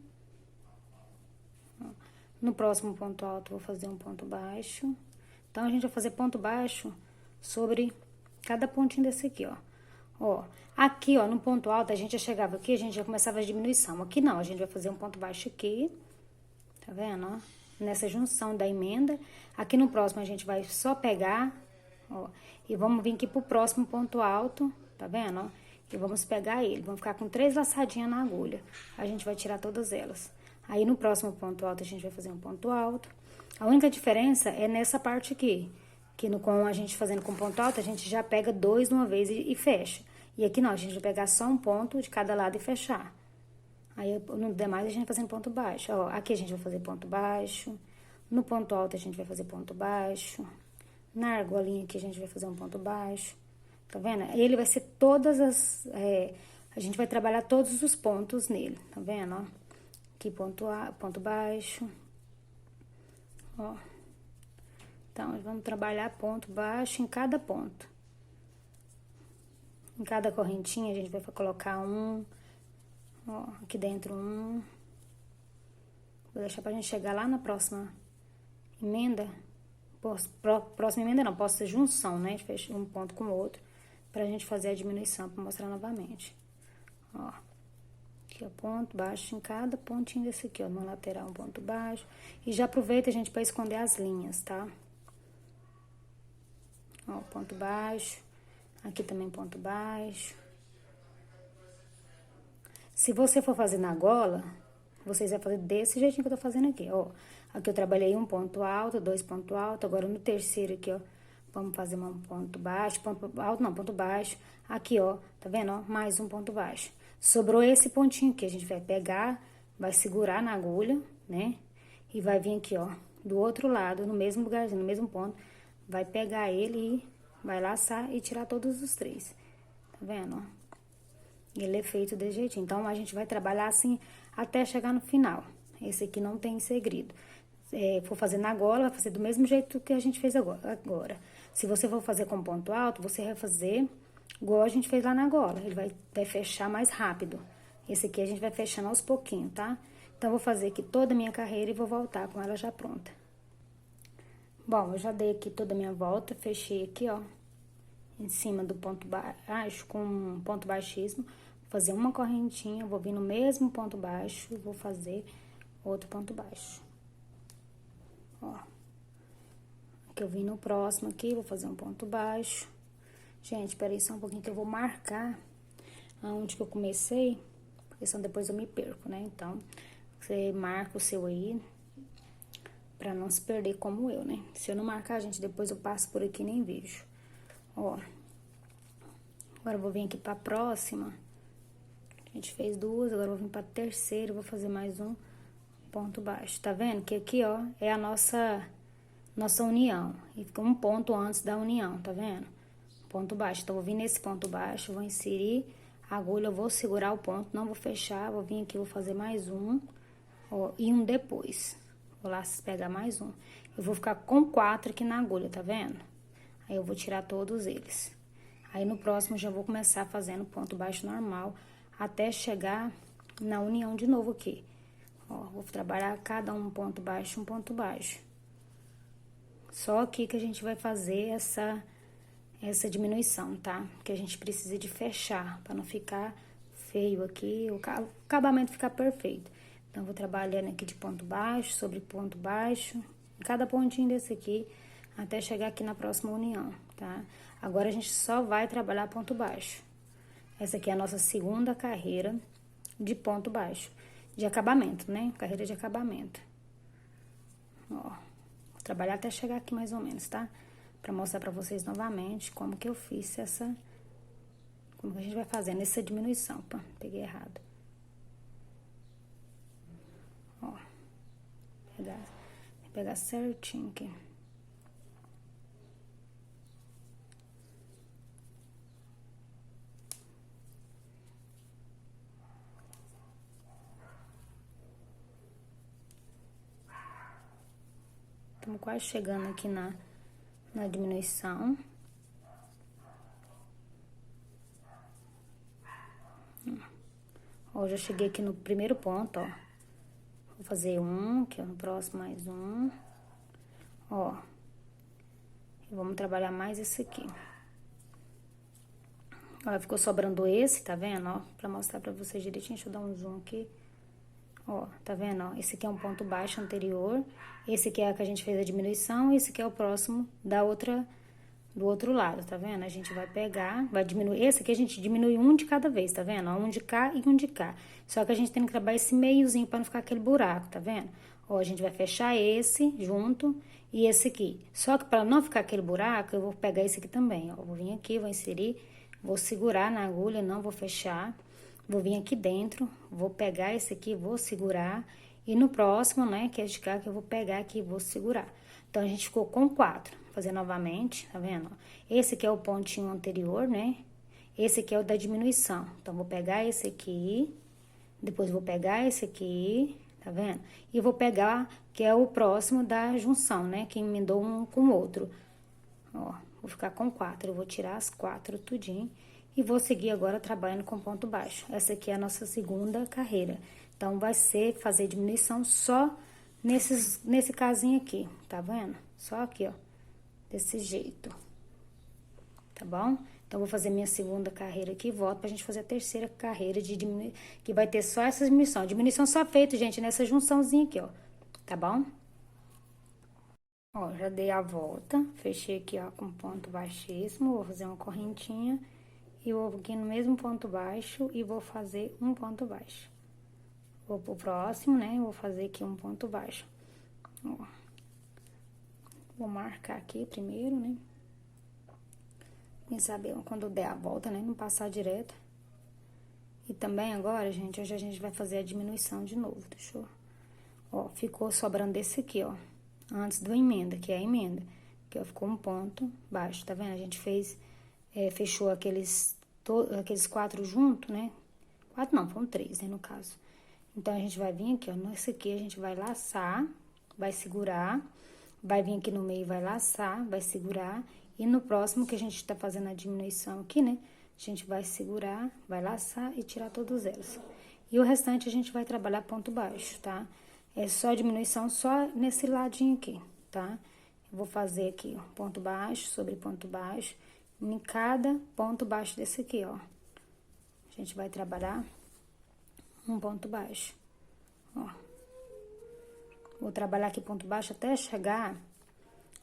Speaker 1: No próximo ponto alto, vou fazer um ponto baixo. Então, a gente vai fazer ponto baixo sobre cada pontinho desse aqui, ó. Ó, aqui, ó, no ponto alto, a gente já chegava aqui, a gente já começava a diminuição. Aqui não, a gente vai fazer um ponto baixo aqui, tá vendo, ó? Nessa junção da emenda. Aqui no próximo, a gente vai só pegar, ó, e vamos vir aqui pro próximo ponto alto, tá vendo, ó? E vamos pegar ele, vamos ficar com 3 laçadinhas na agulha. A gente vai tirar todas elas. Aí, no próximo ponto alto, a gente vai fazer um ponto alto. A única diferença é nessa parte aqui, que com a gente fazendo com ponto alto, a gente já pega 2 de uma vez e fecha. E aqui não, a gente vai pegar só um ponto de cada lado e fechar. Aí, no demais, a gente vai fazendo ponto baixo. Ó, aqui a gente vai fazer ponto baixo. No ponto alto, a gente vai fazer ponto baixo. Na argolinha aqui, a gente vai fazer um ponto baixo. Tá vendo? Ele vai ser todas as... a gente vai trabalhar todos os pontos nele, tá vendo, ó? Aqui, ponto baixo. Ó. Então, vamos trabalhar ponto baixo em cada ponto. Em cada correntinha, a gente vai colocar um... Ó, aqui dentro um. Vou deixar pra gente chegar lá na próxima emenda. Próxima emenda não, posso ser junção, né? Fecha um ponto com o outro. Pra gente fazer a diminuição, pra mostrar novamente. Ó. Aqui, ó, ponto baixo em cada pontinho desse aqui, ó. No lateral, um ponto baixo. E já aproveita, gente, pra esconder as linhas, tá? Ó, ponto baixo. Aqui também ponto baixo. Se você for fazer na gola, vocês vão fazer desse jeitinho que eu tô fazendo aqui, ó. Aqui eu trabalhei um ponto alto, 2 pontos altos. Agora, no terceiro aqui, ó, vamos fazer um ponto baixo, ponto alto não, ponto baixo. Aqui, ó, tá vendo, ó? Mais um ponto baixo. Sobrou esse pontinho aqui, a gente vai pegar, vai segurar na agulha, né? E vai vir aqui, ó, do outro lado, no mesmo lugarzinho, no mesmo ponto. Vai pegar ele e vai laçar e tirar todos os 3. Tá vendo, ó? Ele é feito desse jeitinho. Então, a gente vai trabalhar assim até chegar no final. Esse aqui não tem segredo. For fazer na gola, vai fazer do mesmo jeito que a gente fez agora. Se você for fazer com ponto alto, você vai fazer igual a gente fez lá na gola. Ele vai fechar mais rápido. Esse aqui a gente vai fechando aos pouquinhos, tá? Então, eu vou fazer aqui toda a minha carreira e vou voltar com ela já pronta. Bom, eu já dei aqui toda a minha volta, fechei aqui, ó, em cima do ponto baixo, com um ponto baixíssimo. Vou fazer uma correntinha, vou vir no mesmo ponto baixo e vou fazer outro ponto baixo. Ó. Aqui eu vim no próximo aqui, vou fazer um ponto baixo. Gente, peraí só um pouquinho que eu vou marcar aonde que eu comecei, porque senão depois eu me perco, né? Então, você marca o seu aí, pra não se perder como eu, né? Se eu não marcar, gente, depois eu passo por aqui e nem vejo. Ó, Agora eu vou vir aqui pra próxima. A gente fez duas, agora eu vou vir pra terceira, vou fazer mais um ponto baixo. Tá vendo? Que aqui, ó, é a nossa união. E fica um ponto antes da união, tá vendo? Ponto baixo. Então, eu vou vir nesse ponto baixo, vou inserir a agulha, eu vou segurar o ponto, não vou fechar, vou vir aqui, vou fazer mais um, ó, e um depois. Vou lá pegar mais um. Eu vou ficar com 4 aqui na agulha, tá vendo? Aí, eu vou tirar todos eles. Aí, no próximo, já vou começar fazendo ponto baixo normal, até chegar na união de novo aqui. Ó, vou trabalhar cada um ponto baixo, um ponto baixo. Só aqui que a gente vai fazer essa diminuição, tá? Que a gente precisa de fechar, pra não ficar feio aqui, o acabamento ficar perfeito. Então, eu vou trabalhando aqui de ponto baixo, sobre ponto baixo, em cada pontinho desse aqui, até chegar aqui na próxima união, tá? Agora, a gente só vai trabalhar ponto baixo. Essa aqui é a nossa segunda carreira de ponto baixo, de acabamento, né? Carreira de acabamento. Ó, vou trabalhar até chegar aqui mais ou menos, tá? Pra mostrar pra vocês novamente como que eu fiz como que a gente vai fazendo essa diminuição. Opa, peguei errado. Ó, pegar certinho aqui. Estamos quase chegando aqui na diminuição. Ó, já cheguei aqui no primeiro ponto, ó. Vou fazer um, aqui ó, no próximo mais um. Ó. E vamos trabalhar mais esse aqui. Ó, ficou sobrando esse, tá vendo, ó? Pra mostrar pra vocês direitinho, deixa eu dar um zoom aqui. Ó, tá vendo, ó? Esse aqui é um ponto baixo anterior, esse aqui é a que a gente fez a diminuição, e esse aqui é o próximo do outro lado, tá vendo? A gente vai pegar, vai diminuir, esse aqui a gente diminui um de cada vez, tá vendo? Ó, um de cá e um de cá. Só que a gente tem que trabalhar esse meiozinho pra não ficar aquele buraco, tá vendo? Ó, a gente vai fechar esse junto e esse aqui. Só que pra não ficar aquele buraco, eu vou pegar esse aqui também, ó. Vou vir aqui, vou inserir, vou segurar na agulha, não vou fechar. Vou vir aqui dentro, vou pegar esse aqui, vou segurar. E no próximo, né, que é de cá, que eu vou pegar aqui e vou segurar. Então, a gente ficou com 4. Vou fazer novamente, tá vendo? Esse aqui é o pontinho anterior, né? Esse aqui é o da diminuição. Então, vou pegar esse aqui, depois vou pegar esse aqui, tá vendo? E vou pegar, que é o próximo da junção, né? Que emendou um com o outro. Ó, vou ficar com 4. Eu vou tirar as 4 tudinho. E vou seguir agora trabalhando com ponto baixo. Essa aqui é a nossa segunda carreira. Então, vai ser fazer diminuição só nesse casinho aqui, tá vendo? Só aqui, ó, desse jeito. Tá bom? Então, vou fazer minha segunda carreira aqui e volto pra gente fazer a terceira carreira de diminuição, que vai ter só essa diminuição. Diminuição só feita, gente, nessa junçãozinha aqui, ó. Tá bom? Ó, já dei a volta, fechei aqui, ó, com ponto baixíssimo, vou fazer uma correntinha. E vou aqui no mesmo ponto baixo e vou fazer um ponto baixo. Vou pro próximo, né? Vou fazer aqui um ponto baixo. Ó. Vou marcar aqui primeiro, né? Quem sabe quando der a volta, né? Não passar direto. E também agora, gente, hoje a gente vai fazer a diminuição de novo, deixa eu... Ó, ficou sobrando esse aqui, ó. Antes da emenda, que é a emenda. Que ó, ficou um ponto baixo, tá vendo? A gente fez... fechou aqueles 4 juntos, né? 4 não, foram 3, né, no caso. Então, a gente vai vir aqui, ó, nesse aqui a gente vai laçar, vai segurar, vai vir aqui no meio, vai laçar, vai segurar, e no próximo que a gente tá fazendo a diminuição aqui, né, a gente vai segurar, vai laçar e tirar todos eles. E o restante a gente vai trabalhar ponto baixo, tá? É só diminuição só nesse ladinho aqui, tá? Eu vou fazer aqui, ó, ponto baixo sobre ponto baixo, em cada ponto baixo desse aqui, ó. A gente vai trabalhar um ponto baixo, ó. Vou trabalhar aqui ponto baixo até chegar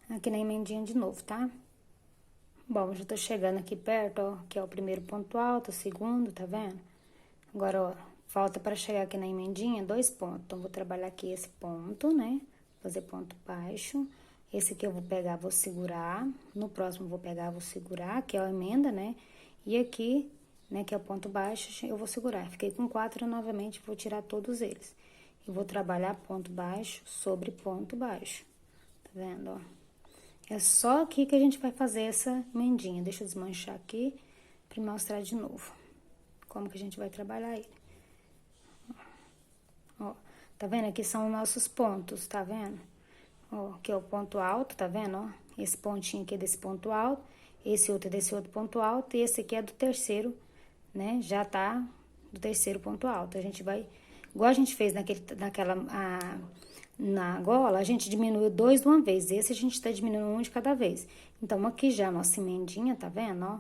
Speaker 1: aqui na emendinha de novo, tá? Bom, já tô chegando aqui perto, ó, que é o primeiro ponto alto, o segundo, tá vendo? Agora, ó, falta pra chegar aqui na emendinha 2 pontos. Então, vou trabalhar aqui esse ponto, né? Fazer ponto baixo. Esse aqui eu vou pegar, vou segurar. No próximo, vou pegar, vou segurar, que é a emenda, né? E aqui, né, que é o ponto baixo, eu vou segurar. Fiquei com 4, novamente, vou tirar todos eles. E vou trabalhar ponto baixo sobre ponto baixo. Tá vendo, ó? É só aqui que a gente vai fazer essa emendinha. Deixa eu desmanchar aqui pra mostrar de novo como que a gente vai trabalhar ele. Ó, tá vendo? Aqui são os nossos pontos, tá vendo? Ó, aqui é o ponto alto, tá vendo, ó? Esse pontinho aqui é desse ponto alto, esse outro é desse outro ponto alto, e esse aqui é do terceiro, né? Já tá do terceiro ponto alto. A gente vai, igual a gente fez na gola, a gente diminuiu 2 de uma vez. Esse a gente tá diminuindo 1 de cada vez. Então, aqui já a nossa emendinha, tá vendo, ó?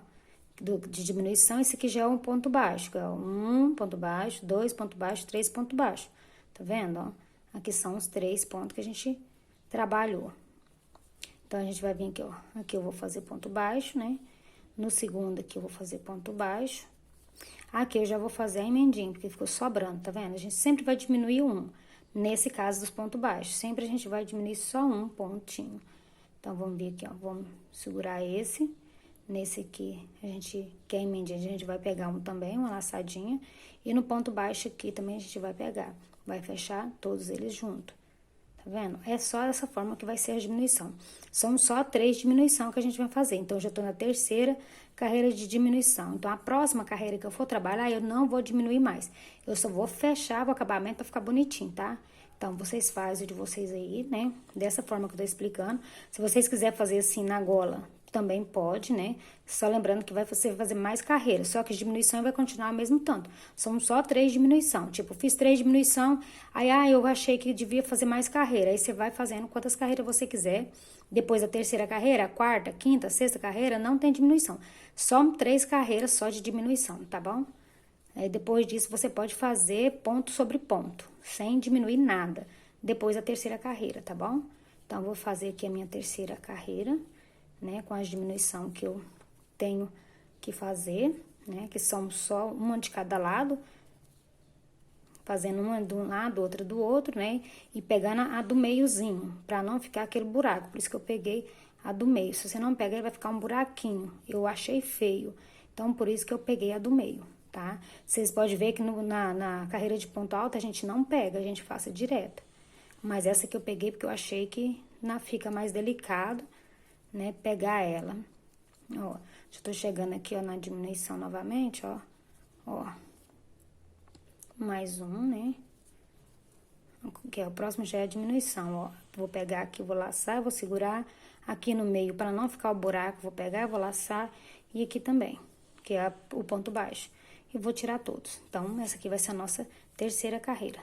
Speaker 1: De diminuição, esse aqui já é um ponto baixo, que é 1 ponto baixo, 2 ponto baixo, 3 ponto baixo. Tá vendo, ó? Aqui são os 3 pontos que a gente trabalhou. Então, a gente vai vir aqui, ó. Aqui eu vou fazer ponto baixo, né? No segundo aqui eu vou fazer ponto baixo. Aqui eu já vou fazer a emendinha, porque ficou sobrando, tá vendo? A gente sempre vai diminuir 1. Nesse caso dos pontos baixos, sempre a gente vai diminuir só 1 pontinho. Então, vamos vir aqui, ó. Vamos segurar esse. Nesse aqui, a gente quer emendinha, a gente vai pegar um também, uma laçadinha. E no ponto baixo aqui também a gente vai pegar. Vai fechar todos eles juntos. Tá vendo? É só dessa forma que vai ser a diminuição. São só 3 diminuições que a gente vai fazer. Então, eu já tô na terceira carreira de diminuição. Então, a próxima carreira que eu for trabalhar, eu não vou diminuir mais. Eu só vou fechar o acabamento pra ficar bonitinho, tá? Então, vocês fazem o de vocês aí, né? Dessa forma que eu tô explicando. Se vocês quiserem fazer assim na gola, também pode, né? Só lembrando que você vai fazer mais carreiras, só que a diminuição vai continuar ao mesmo tanto. São só 3 diminuição. Tipo, fiz 3 diminuição, aí eu achei que devia fazer mais carreira. Aí você vai fazendo quantas carreiras você quiser. Depois da terceira carreira, a quarta, quinta, sexta carreira, não tem diminuição. Só 3 carreiras só de diminuição, tá bom? Aí depois disso você pode fazer ponto sobre ponto, sem diminuir nada. Depois da terceira carreira, tá bom? Então, eu vou fazer aqui a minha terceira carreira, né, com a diminuição que eu tenho que fazer, né, que são só uma de cada lado, fazendo uma de um lado, outra do outro, né, e pegando a do meiozinho, pra não ficar aquele buraco, por isso que eu peguei a do meio. Se você não pegar, ele vai ficar um buraquinho, eu achei feio, então por isso que eu peguei a do meio, tá? Vocês podem ver que na carreira de ponto alto a gente não pega, a gente faça direto, mas essa que eu peguei porque eu achei que fica mais delicado, né, pegar ela. Ó, já tô chegando aqui, ó, na diminuição novamente, ó. Ó. Mais um, né? Que é o próximo já é a diminuição, ó. Vou pegar aqui, vou laçar, vou segurar aqui no meio para não ficar o buraco, vou pegar, vou laçar e aqui também, que é o ponto baixo. E vou tirar todos. Então, essa aqui vai ser a nossa terceira carreira.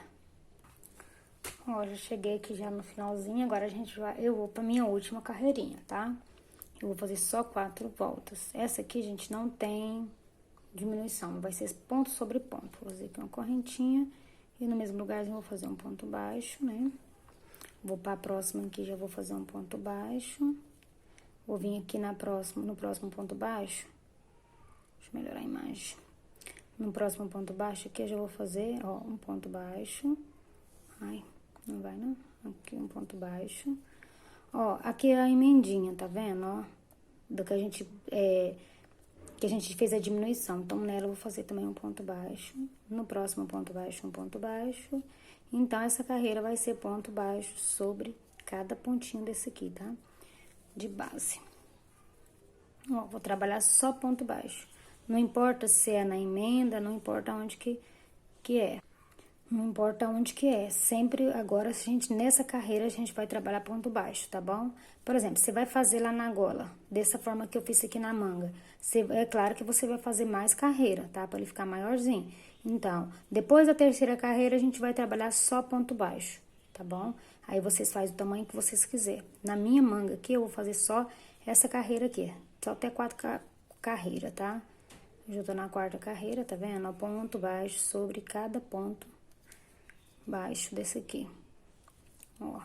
Speaker 1: Ó, já cheguei aqui já no finalzinho, agora eu vou pra minha última carreirinha, tá? Eu vou fazer só 4 voltas. Essa aqui, gente, não tem diminuição, vai ser ponto sobre ponto. Vou fazer aqui uma correntinha e no mesmo lugarzinho vou fazer um ponto baixo, né? Vou pra próxima aqui, já vou fazer um ponto baixo. Vou vir aqui no próximo ponto baixo. Deixa eu melhorar a imagem. No próximo ponto baixo aqui, eu já vou fazer, ó, um ponto baixo. Ai, não vai, não? Aqui um ponto baixo. Ó, aqui é a emendinha, tá vendo, ó? Do que a gente fez a diminuição. Então, nela eu vou fazer também um ponto baixo. No próximo ponto baixo, um ponto baixo. Então, essa carreira vai ser ponto baixo sobre cada pontinho desse aqui, tá? De base. Ó, vou trabalhar só ponto baixo. Não importa se é na emenda, não importa onde que é. Não importa onde que é, sempre agora, nessa carreira, a gente vai trabalhar ponto baixo, tá bom? Por exemplo, você vai fazer lá na gola, dessa forma que eu fiz aqui na manga. É claro que você vai fazer mais carreira, tá? Pra ele ficar maiorzinho. Então, depois da terceira carreira, a gente vai trabalhar só ponto baixo, tá bom? Aí, vocês fazem o tamanho que vocês quiserem. Na minha manga aqui, eu vou fazer só essa carreira aqui, só até 4 carreiras, tá? Eu já tô na 4ª carreira, tá vendo? Ó, ponto baixo sobre cada ponto baixo desse aqui, ó.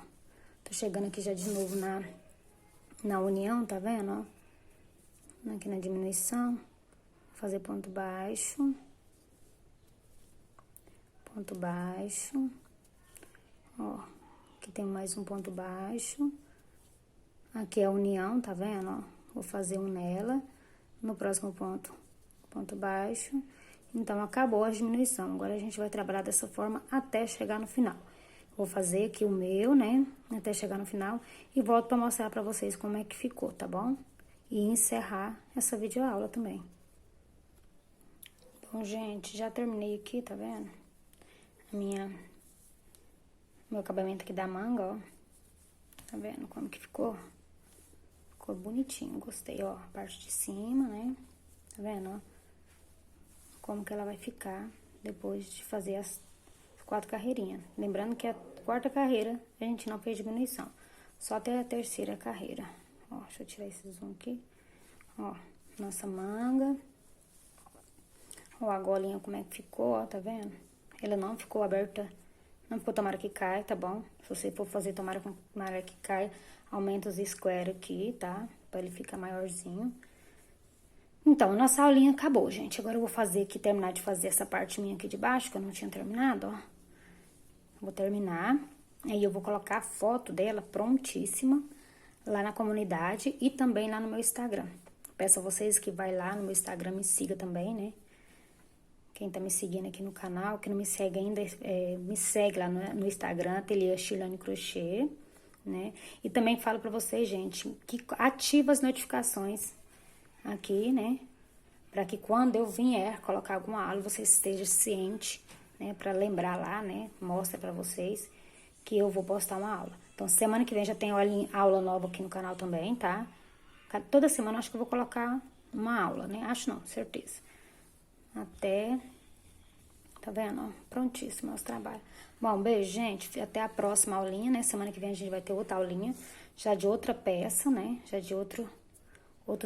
Speaker 1: Tô chegando aqui já de novo na união, tá vendo, ó? Aqui na diminuição, vou fazer ponto baixo, ó. Aqui tem mais um ponto baixo, aqui é a união, tá vendo, ó? Vou fazer um nela, no próximo ponto ponto baixo. Então, acabou a diminuição. Agora, a gente vai trabalhar dessa forma até chegar no final. Vou fazer aqui o meu, né, até chegar no final. E volto pra mostrar pra vocês como é que ficou, tá bom? E encerrar essa videoaula também. Bom, gente, já terminei aqui, tá vendo? Meu acabamento aqui da manga, ó. Tá vendo como que ficou? Ficou bonitinho, gostei, ó. A parte de cima, né? Tá vendo, ó? Como que ela vai ficar depois de fazer as 4 carreirinhas. Lembrando que a 4ª carreira a gente não fez diminuição. Só até a 3ª carreira. Ó, deixa eu tirar esse zoom aqui. Ó, nossa manga. Ó, a golinha como é que ficou, ó, tá vendo? Ela não ficou aberta, não ficou tomara que cai, tá bom? Se você for fazer tomara que cai, aumenta os square aqui, tá? Pra ele ficar maiorzinho. Então, nossa aulinha acabou, gente. Agora eu vou fazer aqui, terminar de fazer essa parte minha aqui de baixo, que eu não tinha terminado, ó. Vou terminar. Aí eu vou colocar a foto dela prontíssima lá na comunidade e também lá no meu Instagram. Peço a vocês que vai lá no meu Instagram, me siga também, né? Quem tá me seguindo aqui no canal, que não me segue ainda, me segue lá no Instagram, Ateliê Chilane Crochê, né? E também falo pra vocês, gente, que ativa as notificações aqui, né? Pra que quando eu vier colocar alguma aula, você esteja ciente, né? Pra lembrar lá, né? Mostra pra vocês que eu vou postar uma aula. Então, semana que vem já tem aula nova aqui no canal também, tá? Toda semana acho que eu vou colocar uma aula, né? Acho não, certeza. Até, tá vendo, ó? Prontíssimo nosso trabalho. Bom, beijo, gente. Até a próxima aulinha, né? Semana que vem a gente vai ter outra aulinha, já de outra peça, né? Já de outro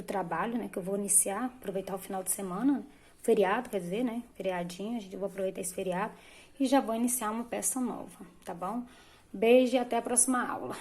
Speaker 1: trabalho, né? Que eu vou iniciar, aproveitar o final de semana, feriado, quer dizer, né? Feriadinho, eu vou aproveitar esse feriado e já vou iniciar uma peça nova, tá bom? Beijo e até a próxima aula.